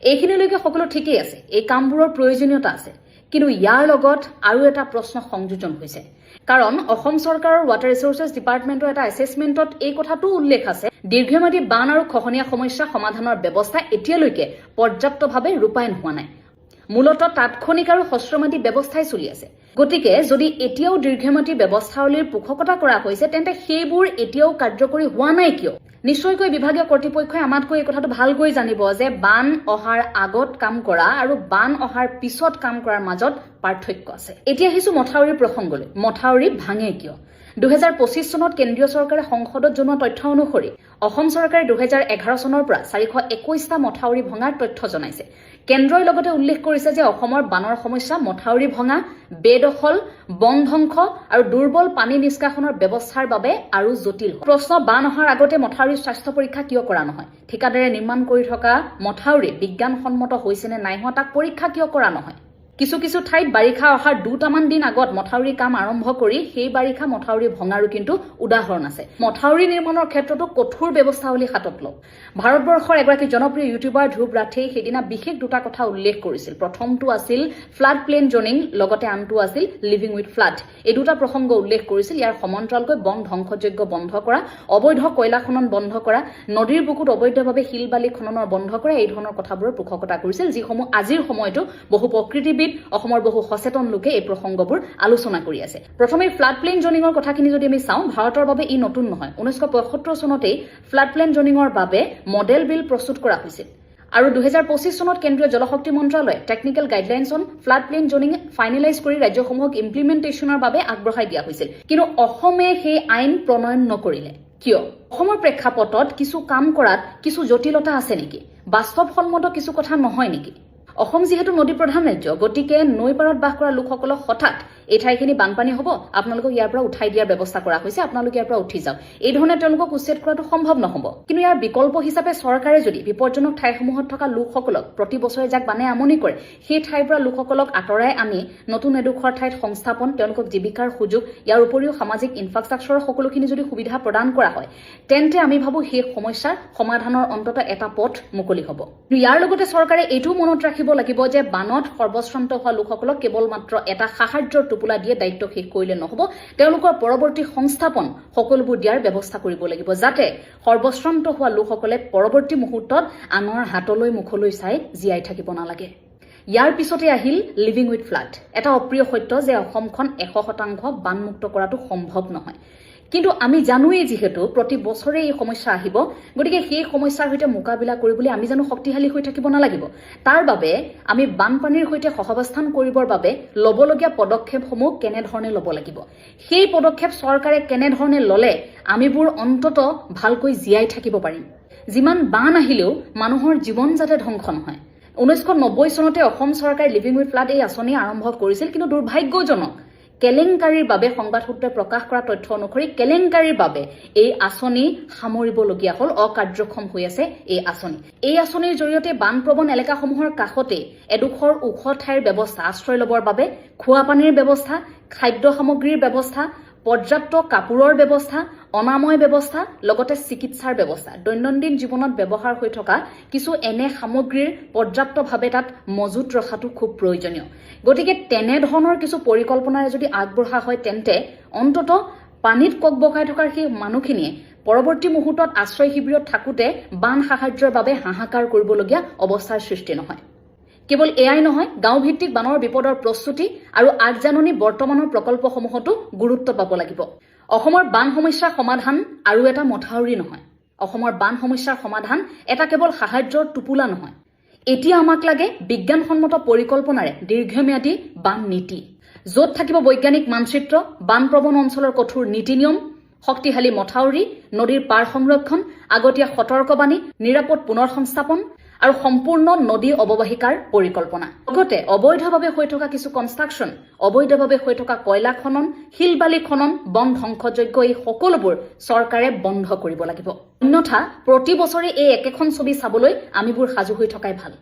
এইখিনিলৈকে সকলো ঠিকেই আছে, এই কামবোৰৰ প্ৰয়োজনীয়তা আছে। কিন্তু ইয়াৰ লগত আৰু এটা প্ৰশ্ন সংযোজন হৈছে, কাৰণ অসম চৰকাৰৰ ৱাটাৰ ৰিচোৰ্চেছ ডিপাৰ্টমেণ্টৰ এটা এছেছমেণ্টত এই কথাটো উল্লেখ আছে, দীৰ্ঘম্যাদী বান আৰু খহনীয়া সমস্যা সমাধানৰ ব্যৱস্থা এতিয়ালৈকে পৰ্যাপ্তভাৱে ৰূপায়ণ হোৱা নাই। মূলতঃ তাৎক্ষণিক আৰু হ্ৰস্বম্যাদী ব্যৱস্থাই চলি আছে। গতিকে যদি এতিয়াও দীৰ্ঘম্যাদী ব্যৱস্থাৱলীৰ পোষকতা কৰা হৈছে, তেন্তে সেইবোৰ এতিয়াও কাৰ্যকৰী হোৱা নাই কিয়? নিশ্চয়কৈ বিভাগীয় কৰ্তৃপক্ষই আমাতকৈ এই কথাটো ভালকৈ জানিব যে বান অহাৰ আগত কাম কৰা আৰু বান অহাৰ পিছত কাম কৰাৰ মাজত পাৰ্থক্য আছে। এতিয়া আহিছো মথাউৰিৰ প্ৰসংগলৈ। মথাউৰি ভাঙে কিয়? 2025 চনত কেন্দ্ৰীয় চৰকাৰে সংসদত জনোৱা তথ্য অনুসৰি অসম চৰকাৰে 2011 চনৰ পৰা 421টা মথাউৰি ভঙাৰ তথ্য জনাইছে। কেন্দ্ৰই লগতে উল্লেখ কৰিছে যে অসমৰ বানৰ সমস্যা মথাউৰি ভঙা, বেদখল, বন ধ্বংস আৰু দুৰ্বল পানী নিষ্কাশনৰ ব্যৱস্থাৰ বাবে আৰু জটিল। প্ৰশ্ন, বান অহাৰ আগতে মথাউৰিৰ স্বাস্থ্য পৰীক্ষা কিয় কৰা নহয়? ঠিকাদাৰে নিৰ্মাণ কৰি থকা মথাউৰি বিজ্ঞানসন্মত হৈছে নে নাই হোৱা তাক পৰীক্ষা কিয় কৰা নহয়? কিছু ঠাইত বাৰিষা অহাৰ 2টামান দিন আগত মথাউৰি কাম আৰম্ভ কৰি সেই বাৰিষা মথাউৰি ভঙাৰো কিন্তু উদাহৰণ আছে। মথাউৰি নিৰ্মাণৰ ক্ষেত্ৰতো কঠোৰ ব্যৱস্থাৱলী হাতত লওক। ভাৰতবৰ্ষৰ এগৰাকী জনপ্ৰিয় ইউটিউবাৰ ধ্ৰুৱ ৰাঠেই সেইদিনা বিশেষ দুটা কথা উল্লেখ কৰিছিল। প্ৰথমটো আছিল ফ্লাড প্লেন জনিং, লগতে আনটো আছিল লিভিং উইথ ফ্লাড। এই দুটা প্ৰসংগ উল্লেখ কৰিছিল। ইয়াৰ সমান্তৰালকৈ বন ধ্বংসযোগ্য বন্ধ কৰা, অবৈধ কয়লা খনন বন্ধ কৰা, নদীৰ বুকুত অবৈধভাৱে শিল বালি খননৰ বন্ধ কৰা, এই ধৰণৰ কথাবোৰৰ পোষকতা কৰিছিল, যিসমূহ আজিৰ সময়তো বহু প্ৰকৃতিবিদ, অসমৰ বহু সচেতন লোকে এই প্ৰসংগবোৰ আলোচনা কৰি আছে। প্ৰথমে ফ্লাড প্লেন জনিঙৰ কথাখিনি যদি আমি চাওঁ, ভাৰতৰ বাবে ই নতুন নহয়। 1975 চনতেই ফ্লাড প্লেন জনিঙৰ বাবে মডেল বিল প্ৰস্তুত কৰা হৈছিল আৰু 2025 চনত কেন্দ্ৰীয় জলশক্তি মন্ত্ৰালয়ে technical guidelines on flood plain zoning finalise কৰি ৰাজ্যসমূহক ইমপ্লিমেণ্টেশ্যনৰ বাবে আগবঢ়াই দিয়া হৈছিল। কিন্তু অসমে সেই আইন প্ৰণয়ন নকৰিলে। কিয়? অসমৰ প্ৰেক্ষাপটত কিছু কাম কৰাত কিছু জটিলতা আছে নেকি? বাস্তৱসন্মত কিছু কথা নহয় নেকি? অসম যিহেতু নদী প্ৰধান ৰাজ্য, গতিকে নৈ পাৰত বাস কৰা লোকসকলক হঠাৎ এই ঠাইখিনি বানপানী হ'ব, আপোনালোকক ইয়াৰ পৰা উঠাই দিয়াৰ ব্যৱস্থা কৰা হৈছে, আপোনালোকে ইয়াৰ পৰা উঠি যাওক, এই ধৰণে তেওঁলোকক উচ্ছেদ কৰাটো সম্ভৱ নহ'ব। কিন্তু ইয়াৰ বিকল্প হিচাপে চৰকাৰে যদি বিপদজনক ঠাইসমূহত থকা লোকসকলক প্ৰতি বছৰে যাক বানে আমনি কৰে, সেই ঠাইৰ পৰা লোকসকলক আঁতৰাই আনি নতুন এডোখৰ ঠাইত সংস্থাপন, তেওঁলোকক জীৱিকাৰ সুযোগ, ইয়াৰ উপৰিও সামাজিক ইনফ্ৰাষ্ট্ৰাকচাৰৰ সকলোখিনি যদি সুবিধা প্ৰদান কৰা হয়, তেন্তে আমি ভাবোঁ সেই সমস্যাৰ সমাধানৰ অন্ততঃ এটা পথ মুকলি হ'ব। ইয়াৰ লগতে চৰকাৰে এইটোও মনত ৰাখিব লাগিব যে বানত সৰ্বশ্ৰান্ত হোৱা লোকসকলক কেৱল মাত্ৰ এটা সাহায্যৰ টোপোলা দিয়ে দায়িত্ব শেষ কৰিলে নহ'ব, তেওঁলোকৰ পৰৱৰ্তী সংস্থাপন সকলোবোৰ দিয়াৰ ব্যৱস্থা কৰিব লাগিব, যাতে সৰ্বশ্ৰান্ত হোৱা লোকসকলে পৰৱৰ্তী মুহূৰ্তত আনৰ হাতলৈ মুখলৈ চাই জীয়াই থাকিব নালাগে। ইয়াৰ পিছতে আহিল লিভিং উইথ ফ্লাড। এটা অপ্ৰিয় সত্য যে অসমখন 100% বানমুক্ত কৰাটো সম্ভৱ নহয়। কিন্তু আমি জানোৱেই যিহেতু প্ৰতি বছৰে এই সমস্যা আহিব, গতিকে সেই সমস্যাৰ সৈতে মোকাবিলা কৰিবলৈ আমি জানো শক্তিশালী হৈ থাকিব নালাগিব। তাৰ বাবে আমি বানপানীৰ সৈতে সহাৱস্থান কৰিবৰ বাবে ল'বলগীয়া পদক্ষেপসমূহ কেনেধৰণে ল'ব লাগিব, সেই পদক্ষেপ চৰকাৰে কেনেধৰণে ল'লে আমিবোৰ অন্ততঃ ভালকৈ জীয়াই থাকিব পাৰিম। যিমান বান আহিলেও মানুহৰ জীৱন যাতে ধ্বংস নহয়। 1990 চনতে অসম চৰকাৰে লিভিং উইথ ফ্লাড এই আঁচনি আৰম্ভ কৰিছিল, কিন্তু দুৰ্ভাগ্যজনক কেলেংকাৰীৰ বাবে সংবাদ সূত্ৰই প্ৰকাশ কৰা তথ্য অনুসৰি কেলেংকাৰীৰ বাবে এই আঁচনি সামৰিবলগীয়া হ'ল, অকাৰ্যক্ষম হৈ আছে এই আঁচনি। এই আঁচনিৰ জৰিয়তে বানপ্ৰৱণ এলেকাসমূহৰ কাষতে এডোখৰ ওখ ঠাইৰ ব্যৱস্থা, আশ্ৰয় ল'বৰ বাবে খোৱা পানীৰ ব্যৱস্থা, খাদ্য সামগ্ৰীৰ ব্যৱস্থা, পৰ্যাপ্ত কাপোৰৰ ব্যৱস্থা, অনাময় ব্যৱস্থা, লগতে চিকিৎসাৰ ব্যৱস্থা, দৈনন্দিন জীৱনত ব্যৱহাৰ হৈ থকা কিছু এনে সামগ্ৰীৰ পৰ্যাপ্তভাৱে তাত মজুত ৰখাটো খুব প্ৰয়োজনীয়। গতিকে তেনেধৰণৰ কিছু পৰিকল্পনাৰে যদি আগবঢ়া হয়, তেন্তে অন্ততঃ পানীত ককবকাই থকাৰ সেই মানুহখিনিয়ে পৰৱৰ্তী মুহূৰ্তত আশ্ৰয় শিবিৰত থাকোঁতে বান সাহায্যৰ বাবে হাহাকাৰ কৰিবলগীয়া অৱস্থাৰ সৃষ্টি নহয়। কেৱল এয়াই নহয়, গাঁওভিত্তিক বানৰ বিপদৰ প্ৰস্তুতি আৰু আগজাননী বৰ্তমানৰ প্ৰকল্পসমূহতো গুৰুত্ব পাব লাগিব। অসমৰ বান সমস্যাৰ সমাধান আৰু এটা মথাউৰি নহয়। অসমৰ বান সমস্যাৰ সমাধান এটা কেৱল সাহায্যৰ টোপোলা নহয়। এতিয়া আমাক লাগে বিজ্ঞানসন্মত পৰিকল্পনাৰে দীৰ্ঘম্যাদী বান নীতি, য'ত থাকিব বৈজ্ঞানিক মানচিত্ৰ, বানপ্ৰৱণ অঞ্চলৰ কঠোৰ নীতি নিয়ম, শক্তিশালী মথাউৰি, নদীৰ পাৰ সংৰক্ষণ, আগতীয়া সতৰ্কবাণী, নিৰাপদ পুনৰ সংস্থাপন আৰু সম্পূৰ্ণ নদী অৱবাহিকাৰ পৰিকল্পনা। লগতে অবৈধভাৱে হৈ থকা কিছু কনষ্ট্ৰাকশ্যন, অবৈধভাৱে হৈ থকা কয়লা খনন, শিলবালি খনন, বন ধ্বংসযোগ্য এই সকলোবোৰ চৰকাৰে বন্ধ কৰিব লাগিব। অন্যথা প্ৰতি বছৰে এই একেখন ছবি চাবলৈ আমিবোৰ সাজু হৈ থকাই ভাল।